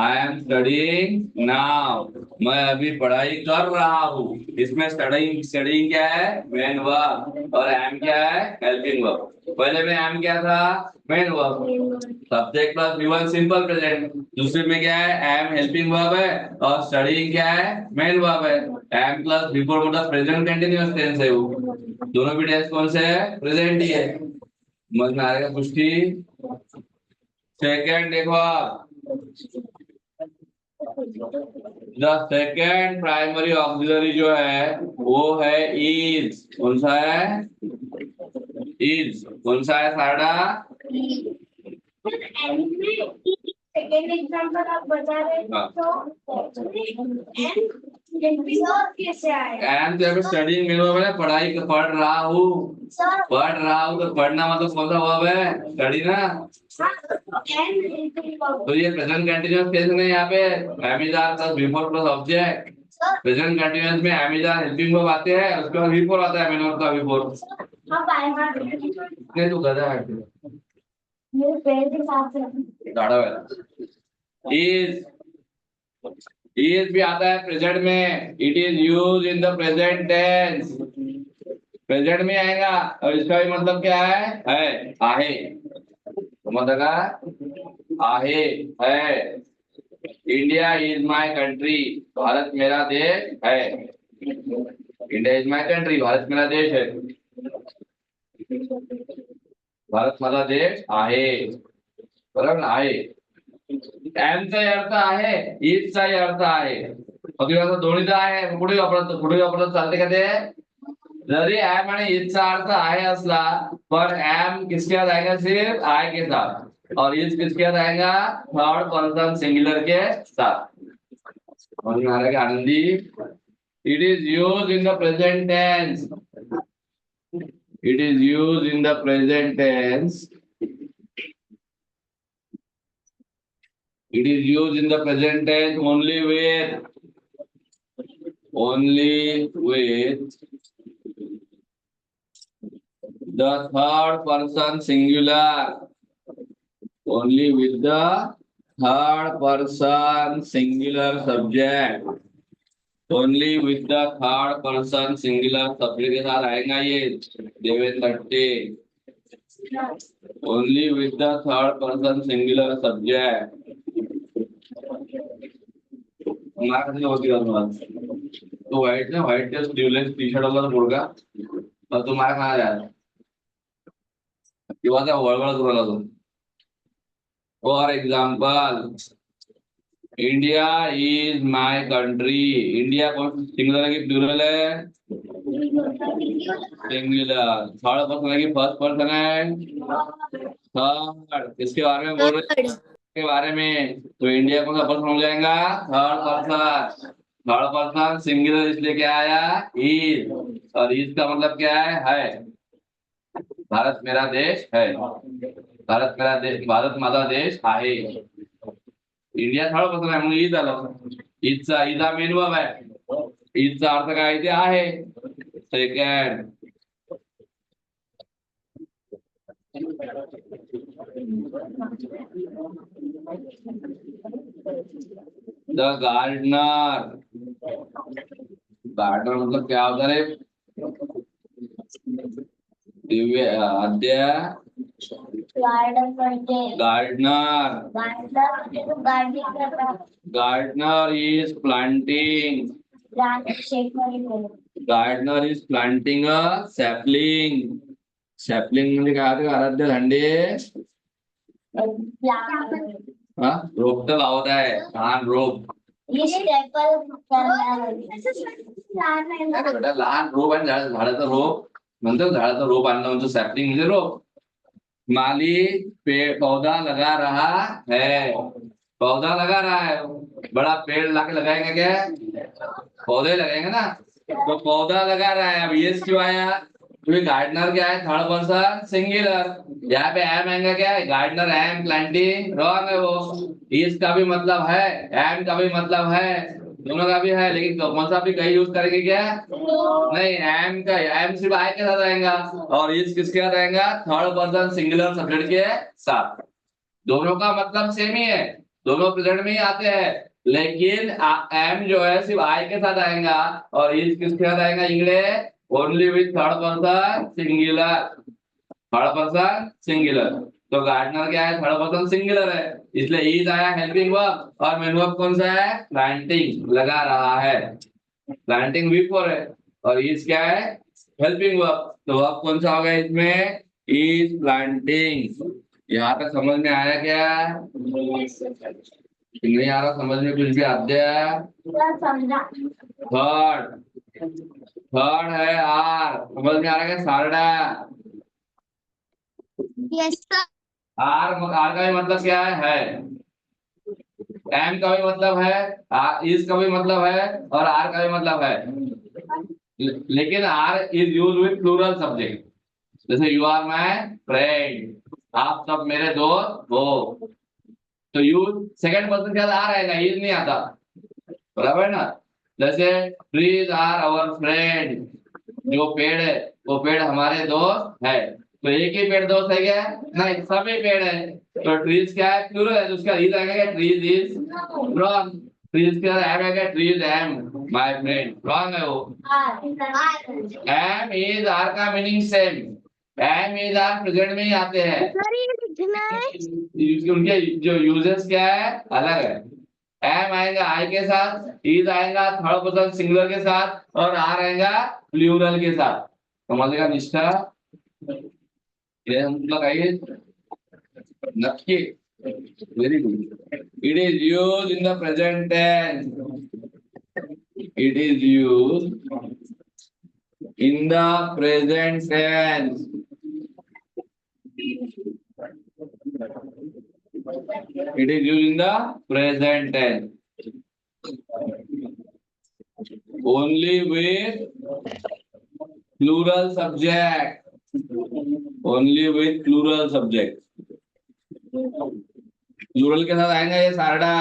I am studying now. मैं अभी पढ़ाई कर रहा हूँ. इसमें स्टडीइंग क्या है? Main verb. और एम क्या है? Helping verb. पहले में एम क्या था? Main verb. Subject plus V1 simple present. दूसरे में क्या है? एम हेल्पिंग वर्ब है और स्टडीइंग क्या है? मेन वर्ब है. एम प्लस बिफोर मतलब प्रेजेंट कंटिन्यूअस टेंस है वो. दोनों भी टेंस कौन से है? प्रेजेंट ही है. समझ में आ रहा है पुष्टि? सेकेंड देखो आप. द सेकेंड प्राइमरी ऑक्सिलरी जो है वो है इज. कौन सा है? इज. कौन सा है सारडा? सेकेंड एग्जाम्पल आप बता रहे हाँ. कैसे आया? एम तो यहाँ स्टडी मेन वर्ब है. पढ़ाई पढ़ रहा हूँ. सर पढ़ रहा हूँ तो पढ़ना मतलब कौन सा वर्ब है? स्टडी ना. तो ये प्रेजेंट कंटिन्यूअस टेंस है. यहाँ पे am is are plus before plus object. Present continuous में am is are helping verb आते हैं. उसके बाद बिफोर आता है मेन वर्ब का बिफोर. तू गधा है. गाढ़ा है. इज is भी आता है प्रेजेंट में, it is use in the present tense, present में आएगा और इसका भी मतलब क्या है आहे, तो मतलब आहे है। India is my country, Bharat मेरा देश है, India is my country, Bharat मेरा देश है, भारत माझा देश आहे, बरोबर ना आहे। एमचाही अर्थ आहे, इजचाही अर्थ आहे, मग दोन्हीचा आहे, कुठे वापरत चालते का ते? जरी एम आणि इजचा अर्थ आहे असला पर एम किसके साथ आएगा? सिर्फ आई के साथ, और इज किसके साथ आएगा? थर्ड पर्सन सिंगुलर के साथ। समझ में आ रहा है क्या Anandi? It is use in the present tense, it is use in the present tense, it is used in the present tense only with the third person singular, only with the third person singular subject, only with the third person singular subject के साथ आएगा ये देवेंद्र टे, only with the third person singular subject। तो white ना, white के sleeveless T shirt वाला मुलगा और तुम्हारा कहाँ जा रहा है? किंवा त्या वळवळ करू लागलो। For example, India is my country, India कौन सिंगुलर है कि प्लूरल है? सिंगुलर। थर्ड पर्सन है कि फर्स्ट पर्सन है? थर्ड। किसके बारे में बोल रहे हैं? के बारे में। तो इंडिया कौन सा पर्सन हो जाएगा? Third person. Third person singular इसलिए क्या आया? इज, और इज का मतलब क्या है? भारत मेरा देश है, भारत मेरा देश, भारत माझा देश आहे। इंडिया थर्ड पर्सन आहे म्हणून इज आलं, इजचा मेन वर्ब आहे, इजचा अर्थ काय ते आहे। सेकंड, द गार्डनर, गार्डनर मतलब क्या होता है? Divya Adya gardener, gardener is planting, gardener is planting a sapling, sapling म्हणजे काय होतं? आराध्य धांडे रोप तर लावत आहे, लहान रोप, लहान रोप आणि झाडाचं रोप म्हणतो, झाडाचं रोप आणलं म्हणतो सॅपलिंग म्हणजे रोप। माली पौधा लगा रहा है, पौधा लगा रहा है, बड़ा पेड़ लाके लगाएंगे क्या? पौधे लगाएंगे ना, तो पौधा लगा रहा है। अब ये क्यों आया? क्योंकि गार्डनर क्या है? थर्ड पर्सन सिंगुलर, यहाँ पे एम आएगा क्या है? गार्डनर एम प्लांटिंग, रॉन्ग है वो। इस का भी मतलब है, एम का भी मतलब है, दोनों का भी है, लेकिन कौन सा भी कहीं यूज करेंगे क्या? नहीं, एम का, एम सिर्फ आई के साथ आएगा और इस किसके साथ आएगा? थर्ड पर्सन सिंगुलर सब्जेक्ट के साथ। दोनों का मतलब सेम ही है, दोनों प्रेजेंट में ही आते हैं, लेकिन एम जो है सिर्फ आई के साथ आएगा और इस किसके साथ आएगा? English only with third person singular, third person singular. तो गार्डनर क्या है? थर्ड पर्सन सिंगुलर है, इसलिए इज आया हेल्पिंग वर्ब, और मेन वर्ब कौन सा है? प्लांटिंग, लगा रहा है, प्लांटिंग वी फोर है, और इज क्या है? Helping verb. तो वर्ब कौन सा होगा इसमें? Is planting. यहाँ तक समझ में आया क्या? नहीं आ रहा समझ में कुछ भी? अध्याय थर्ड, थर्ड है आर, समझ में आ रहा है? Sarda, yes sir. आर का भी मतलब क्या है? एम का भी मतलब है, इज का भी मतलब है, और आर का भी मतलब है, लेकिन are is use with plural subject. जैसे यू आर माय फ्रेंड, आप सब मेरे दोस्त हो, तो यूज सेकंड पर्सन के साथ आर आएगा, इज नहीं आता, बराबर ना। जैसे ट्रीज आर आवर फ्रेंड, जो पेड़ है वो पेड़ हमारे दोस्त है, तो एक ही पेड़ दोस्त है क्या? नहीं, सभी पेड़ है, तो ट्रीज क्या है? प्लूरल है, तो उसका इज आएगा क्या? Trees is wrong. ट्रीज के साथ एम है क्या? Trees am my friend, wrong है वो। एम इज आर का meaning same, am is are present में ही आते हैं। सर ये लिखना है। उनके जो यूजेस क्या है अलग है। एम आएगा आई के साथ, इज आएगा थर्ड पर्सन सिंगुलर के साथ, और आर आएगा प्लूरल के साथ। समझेगा निष्ठा? ये हम लगाइए नक्की। Very good. It is use in the present tense, it is use in the present tense, it is used in the present tense only with plural subject, only with plural subject। Plural के साथ आएगा ये Sarda,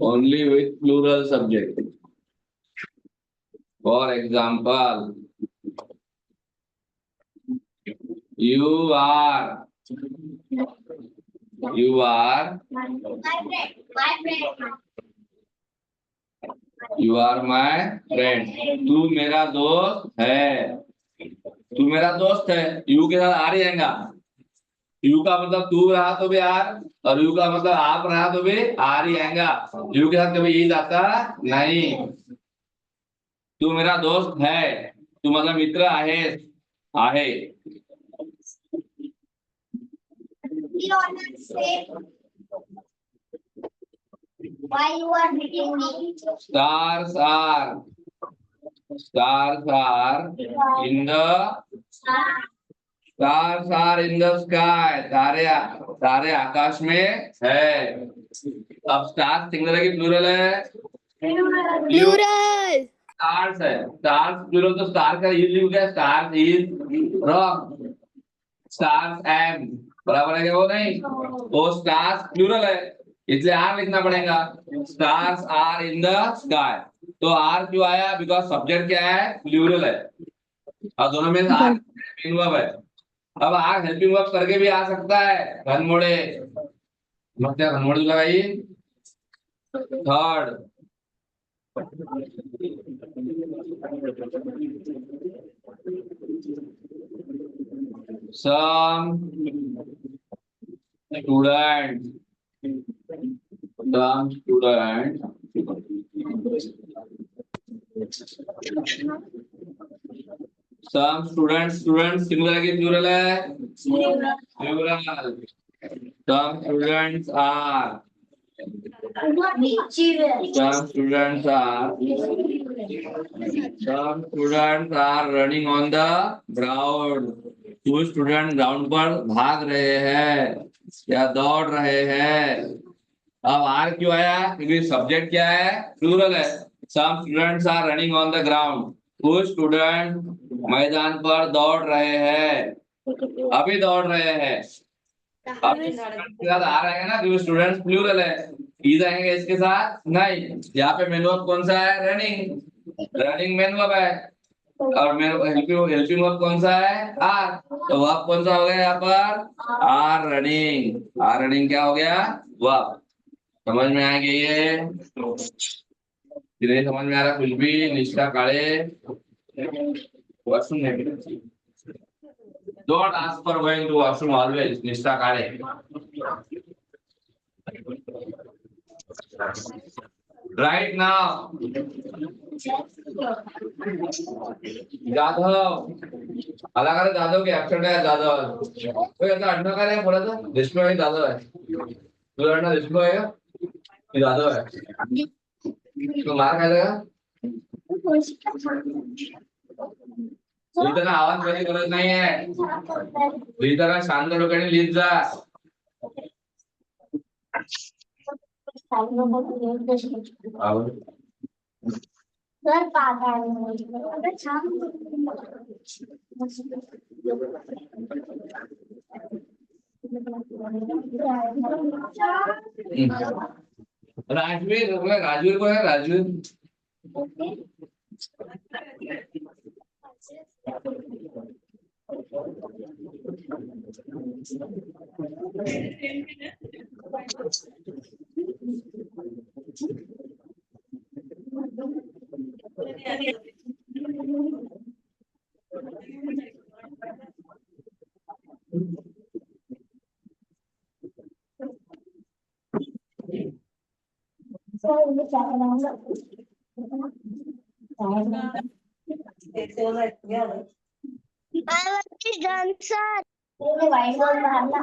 only with plural subject। for example, you are, you are, you are my friend, तू मेरा दोस्त है, तू मेरा दोस्त है। यू के साथ आर ही आएगा। यू का मतलब तू रहा तो भी आर, और यू का मतलब आप रहा तो भी आर ही आएगा। यू के साथ कभी ई आता नहीं। तू मेरा दोस्त है, तू मतलब मित्र आहे, आहे। Why you are hitting me? Stars are in the, stars are in the sky, तारे आकाश में है। अब स्टार सिंगुलर है कि प्लूरल है? प्लूरल। स्टार्स है, स्टार्स प्लूरल, तो स्टार का ये लिख गया, stars is wrong, stars am बराबर है क्या? वो नहीं, वो स्टार्स प्लूरल है, इसलिए आर लिखना पड़ेगा। Stars are in the sky, तो आर क्यों आया? बिकॉज सब्जेक्ट क्या है? प्लूरल है, और दोनों में आर हेल्पिंग वर्ब है। अब आर हेल्पिंग वर्ब करके भी आ सकता है, घनमोड़े, क्या घनमोड़े लगाइए। थर्ड, some students सिंगुलर है कि प्लूरल है? Plural. some students are running on the ground, कुछ स्टूडेंट ग्राउंड पर भाग रहे हैं या दौड़ रहे हैं। अब आर क्यों आया? क्योंकि सब्जेक्ट क्या है? प्लूरल है। Some students are running on the ground, कुछ स्टूडेंट मैदान पर दौड़ रहे हैं, अभी दौड़ रहे हैं। अब इसके साथ आ रहे हैं ना, क्योंकि स्टूडेंट्स प्लूरल है, इज आएंगे इसके साथ नहीं। यहाँ पे मेन वर्ब कौन सा है? रनिंग, रनिंग मेन वर्ब है, और मेन हेल्पिंग वर्ब कौन सा है? आर, तो वर्ब कौन सा हो गया यहाँ पर? आर रनिंग, आर रनिंग क्या हो गया? वर्ब। समझ में आएंगे ये? नहीं समझ में आ रहा कुछ भी? निष्ठा काले वॉशरूम नहीं, don't ask for going to washroom always, निष्ठा काले। right now, जाधव, अलग अलग जाधव के एक्सेंट है। जाधव कोई ऐसा अड्डा का है, बोला था जिसमें है जाधव है, तो अड्डा जिसमें है ये जाधव है, तो मार खाएगा। इतना आवाज करने की गरज नहीं है, इतना शांत डोक्याने लिहित जा। सर पागल राजवीर, राजवीर को है, Rajveer My work is done, sir. White board मारला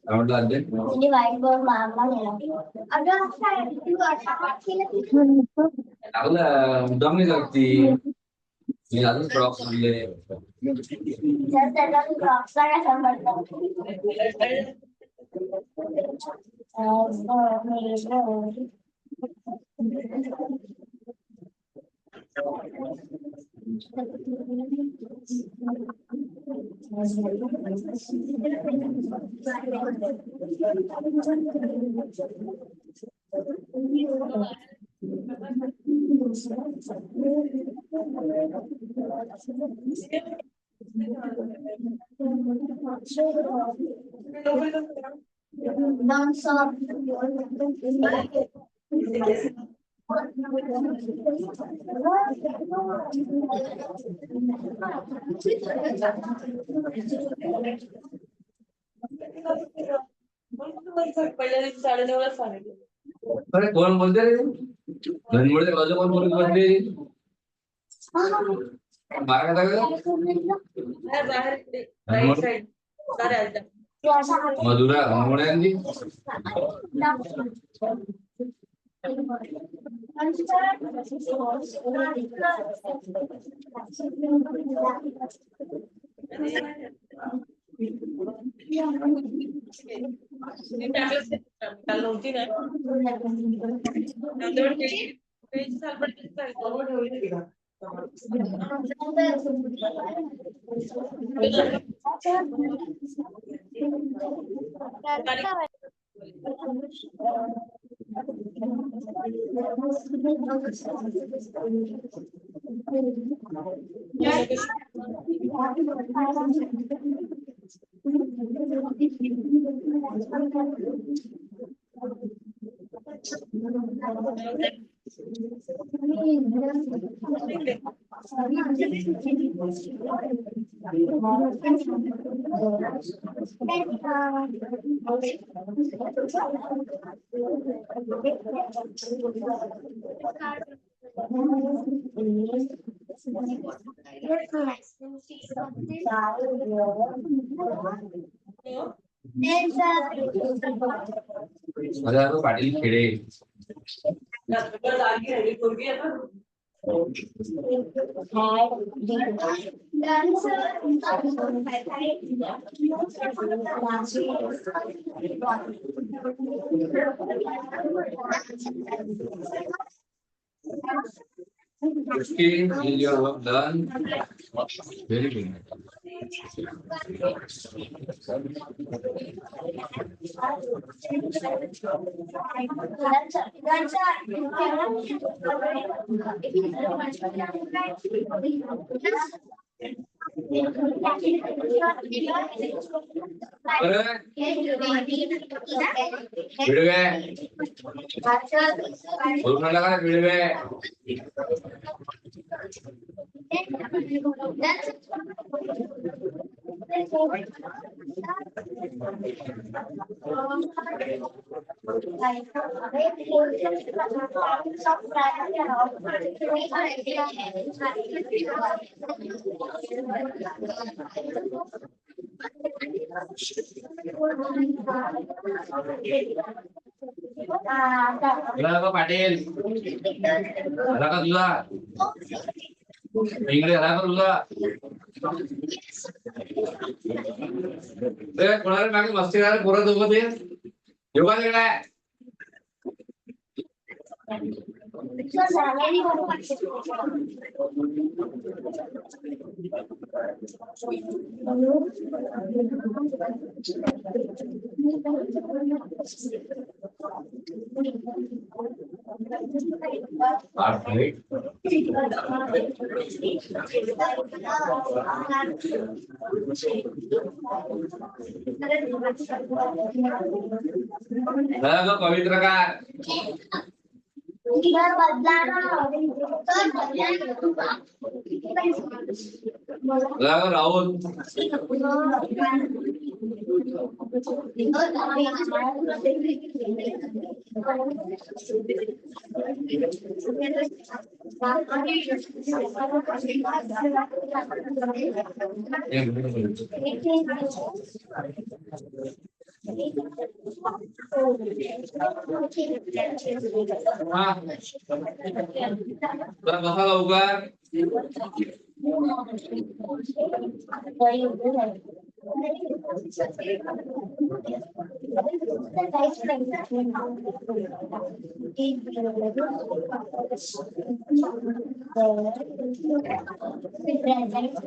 काय म्हटलं अध्यक्ष? तिने वाईट बोर्ड मारला गेला अगं लागलं मुद्दाम नाही लागती. मी अजून क्रॉप्स आणले. जर त्याला क्रॉप्सला काय समजलं पहिल्या दिवशी 9:30 सांगितलं. अरे कोण बोलते रे? धनमुळे बाजू कोण बोलते? बारा का बाहेर इकडे राईट साईड सारे आलता. मधुरा धनमुळे काल नव्हती ना अरे पाटील खेडे जागी राहिली पूर्वी आता Christine, is your work done? Very good. Bidwe बोलून लगा बिडवे लगा पाटील लगा तुझा इंग्लिश आला का तुझा कोणाला मागे मस्ती करायला पोरं दोघं ते योगा केलाय पवित्र का सर बदला ना राहुल हा जरा बसा लवकर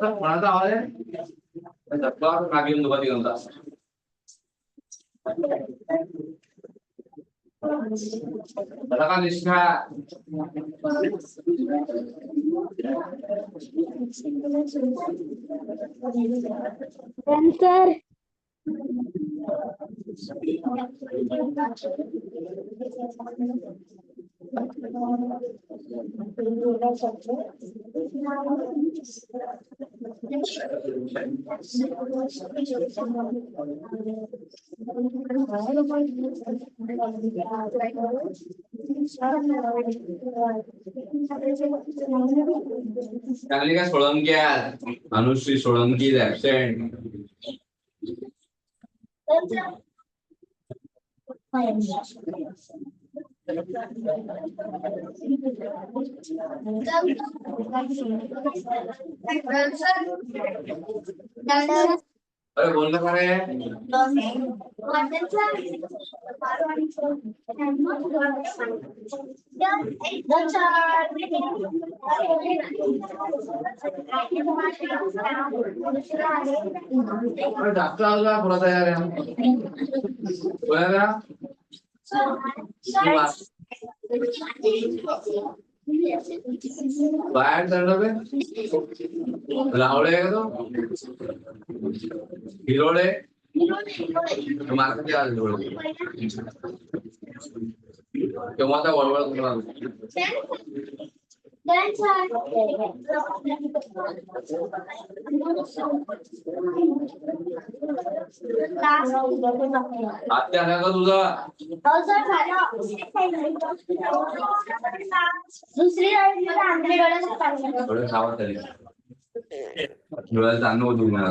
कोणाचा आवाज आहे धक्का मागे येऊन दुपारी घेऊन जा बरं का निष्ठा नंतर चांगली काय सोळंकी आहे अनुश्री सोळंकी ऍबसेंट अरे बोल ना काय जास्त आवाज थोडासा यार बोला बाहेर चढलं लावळे का तो हिरोळे मार्केट आले तेव्हा आता वळवळ तुम्हाला आत्या आला का तुझा दुसरी थोडं खावा तरी डोळ्यात जाणं होत तुम्हाला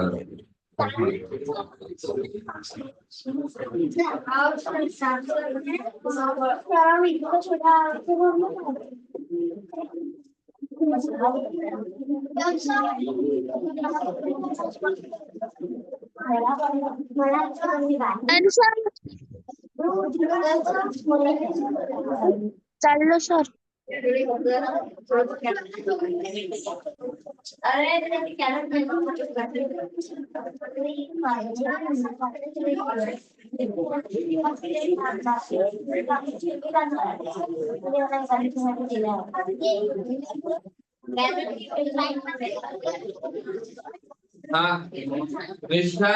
चाललो सर हा निष्ठा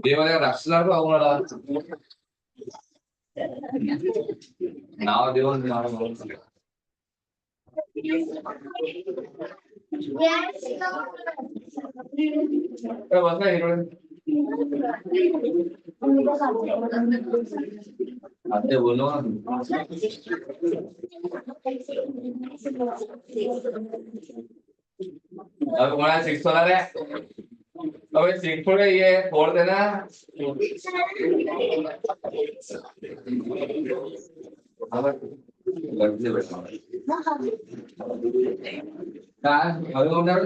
देवाला राष्ट्रला अवघडा नाव देऊन नाव बसा हिरो आता बोलो अब हमारा 6 वाला है अब 6 थोड़ा ये छोड़ देना अब लग से बैठा काय हवे होणार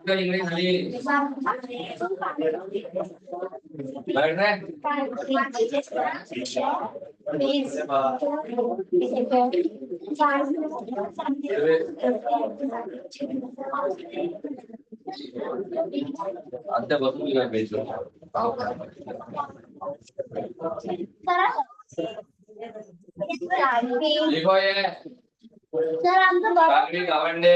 काय इंग्लिश झाली बैठ रे आता बसून काय बेचो लिखो ये सर आमचं काकडी गावंडे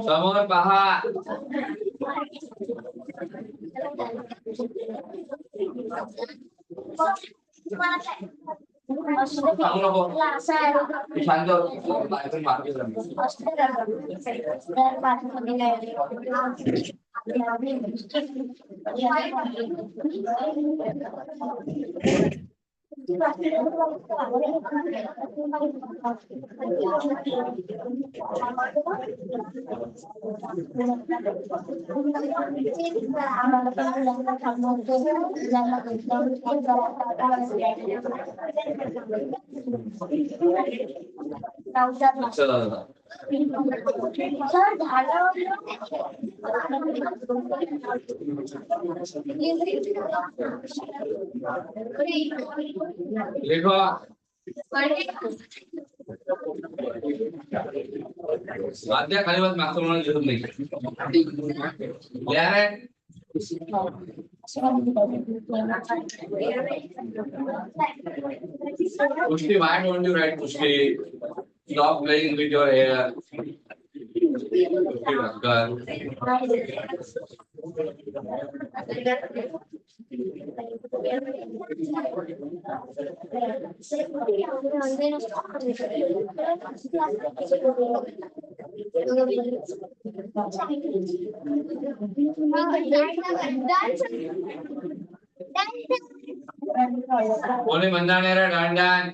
समोर पहा सांगू नको शांत लिखो वाद्य खाली बस मागचं म्हणून लिहून नाही लिहा रे Pushti, why don't you write Pushti? Stop playing with your hair. कोणी म्हणणार नाही रे डांडान.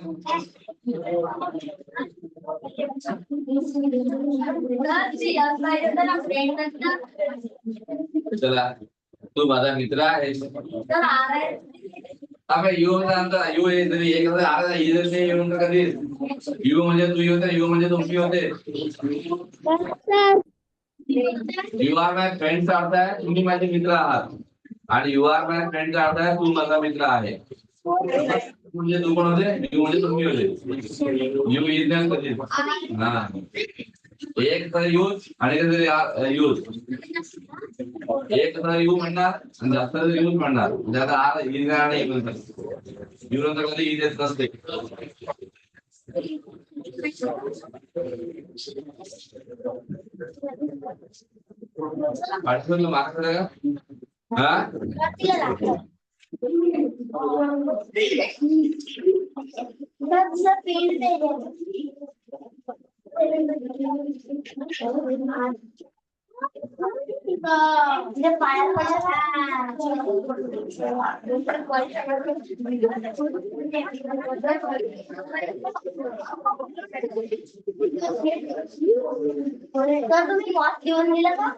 चला तू माझा मित्र आहेस. अबे यू नंतर यू जरी एक आता इधर से येऊन कधी यू म्हणजे तू होते यू म्हणजे तुम्ही होते. यू आर माय फ्रेंड्स अर्थ आहे तुम्ही माझे मित्र आहात आणि यू आर माय फ्रेंड्स अर्थ आहे तू माझा मित्र आहे. म्हणजे तू कोण होते यू म्हणजे तुम्ही होते. यू इज नॉट कधी हा एक तर यूज आणि कधी यूज एक तर यू म्हणणार आणि जास्त यूज म्हणणार म्हणजे आता आर इज आणि यू नंतर कधी इज येत नसते. पाठवलं मार्क्स का हा तुम्ही बॉस घेऊन दिला का?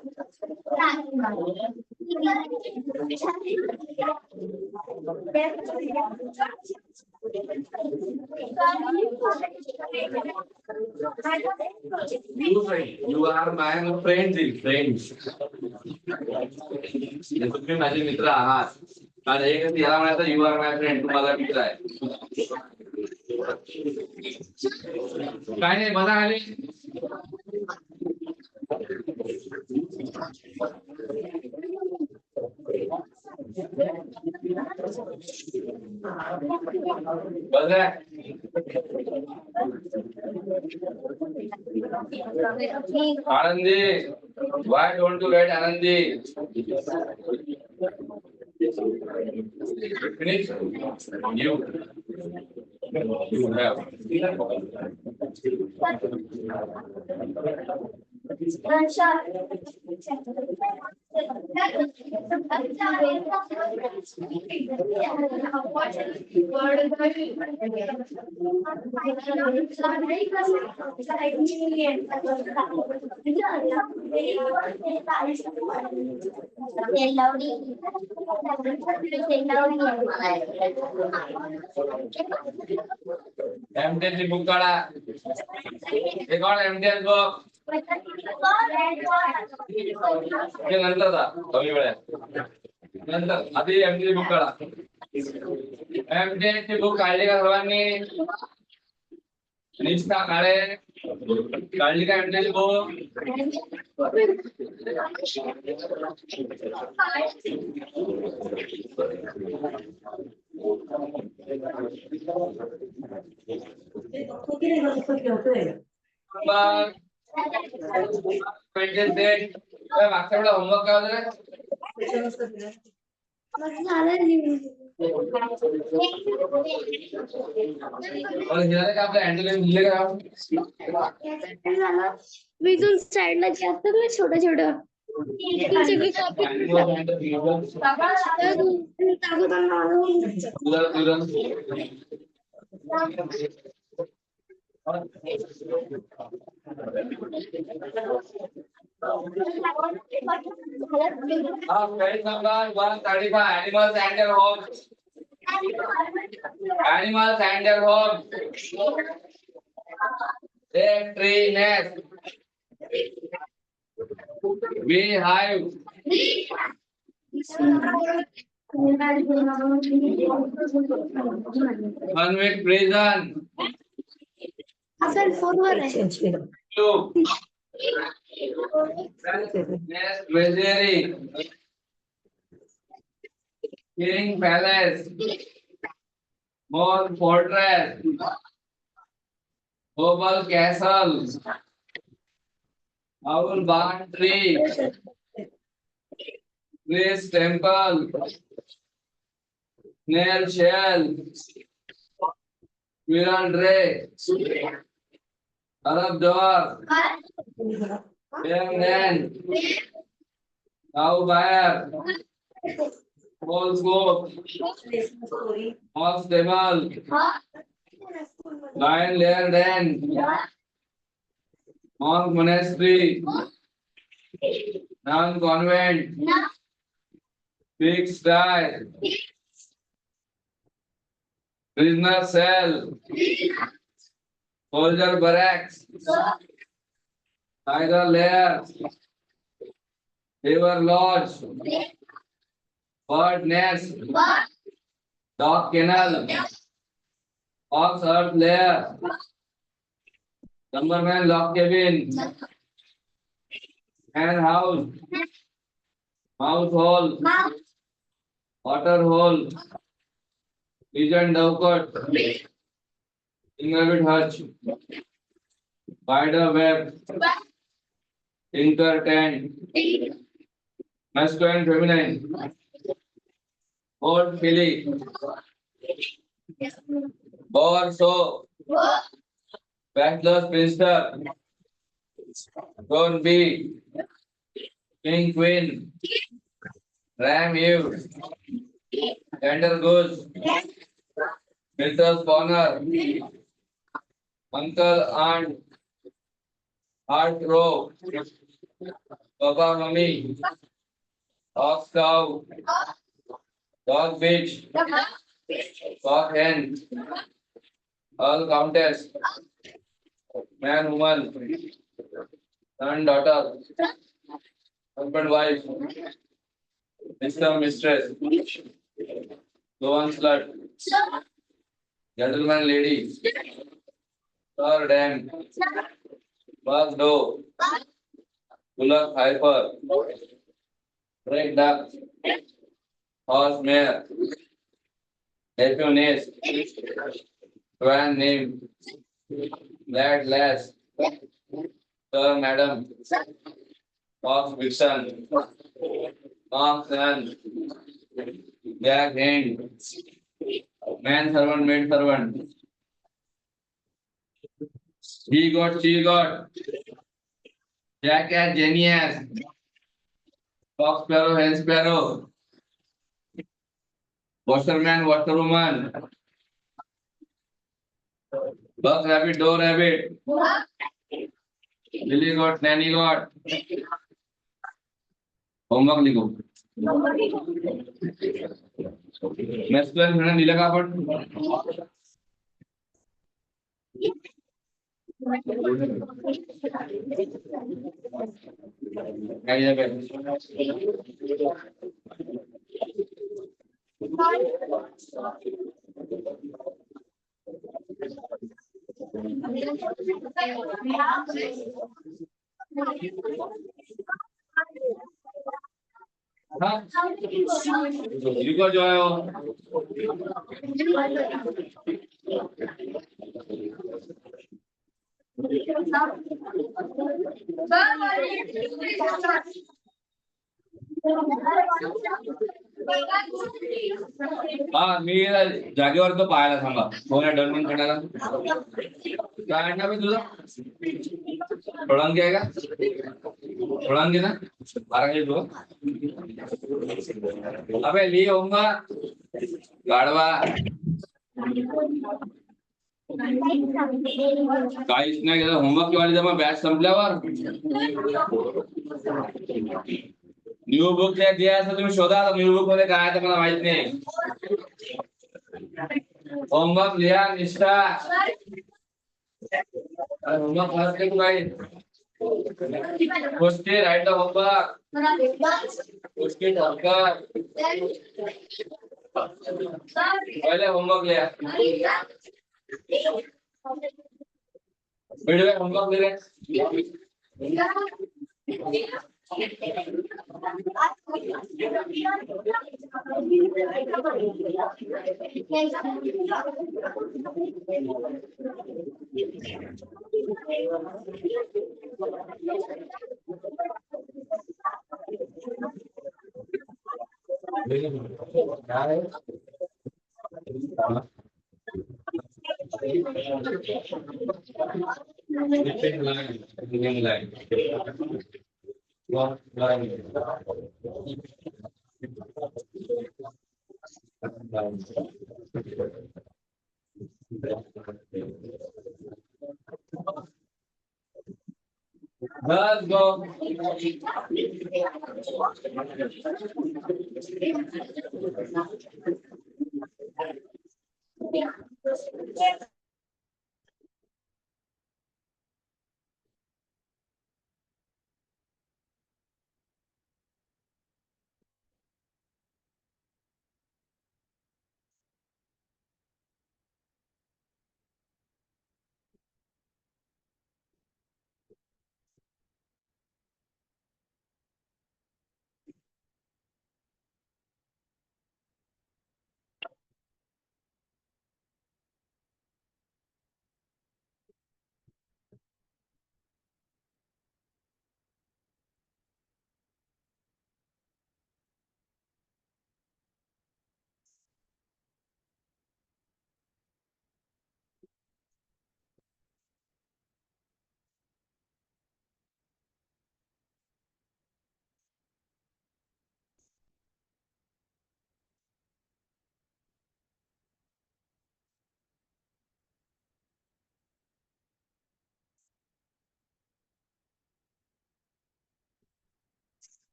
You are my friends. तुम्ही माझे मित्र आहात आणि एक याला म्हणायचं यू आर माय फ्रेंड तू माझा मित्र आहे. काय नाही मजा आली. Anandi why don't you get Anandi finish you have MTS book काढा. हे कोण एमटीएस बुक नंतर जा कमी वेळा नंतर आधी एमटीएस बुक काढा. एमटीएस ची बुक काढली का सर्वांनी? निष्ठा काढे काढली का एमटीएस बुक? मागच्या वेळेला होमवर्क काय होतं रे? आपल्या हँडल लिहिले का? विजून साईडला जे असतात ना छोट्या छोट्या Page number 135 animals and their homes. Animals and their homes. A tree nest. Beehive. Convict prison. आपण फोनवर आहे. Loop. Nest treasury. King palace. Mall fortress. Oval castle. Owl barn tree. Grace temple. Snail shell. Squirrel drake. Arab dog. Young man. Cow bear. False goat. Horse devil. Lion lair den. Monk monastery. Nun convent. Big sty. Prisoner cell. Soldier barracks. Tiger lair. River lodge. Bird nest. Dog kennel. Ox earth lair. Lumberman log cabin. Hen house. Mouse hole. Water hole. Pigeon dovecote. Inglewood hutch. Spider web. Tinker tent. Masculine feminine. Old filly. Boar show. Bachelor's spinster. Drone bee. King queen. Ram ewe. Tender goose. Filter spawner. Uncle aunt. Heart row. Papa mummy. Ox cow. Dog bitch. Cock hen. Earl countess. Man woman. Son daughter. Husband wife. Mr. mistress. Sloan slut. Gentleman lady. Sir dam. Bug doe. Bullock heifer. Break duck. Horse mare. Nephew nest. Swan name. Lad lass. Sir madam. Fox vixen. Fox son. Jack hand. Man servant, maid servant. He got, she got. Jackass, genius. Fox sparrow, hen sparrow. Washerman, washerwoman. Buck rabbit, door rabbit. Lily got, nanny got. Homework लिखो. Masculine feminine नीला का पढ़. क्या ये हाँ लिखो जो है वो हाँ मी जागेवर तो पाहायला थांबा कोणा डनमन खाण्याला काय ना मी तुझा थोडांगी आहे का थोडांगी ना बारांगी तू अबे ली होऊंगा गाड़वा काहीच नाही केलं होमवर्क वाली जमा बॅच संपल्यावर न्यू बुक दिया असं तुम्ही शोधा न्यू बुक मध्ये काय आहे मला माहित नाही होमवर्क लिहा निष्ठा होमवर्क फर्स्ट लेख भाई गोष्टी राइट द होमवर्क गोष्टी ढालकर पहले होमवर्क लिहा वीडियो होमवर्क ले रहे Thank you. Sleeping line, sleeping line. What line? Let's go.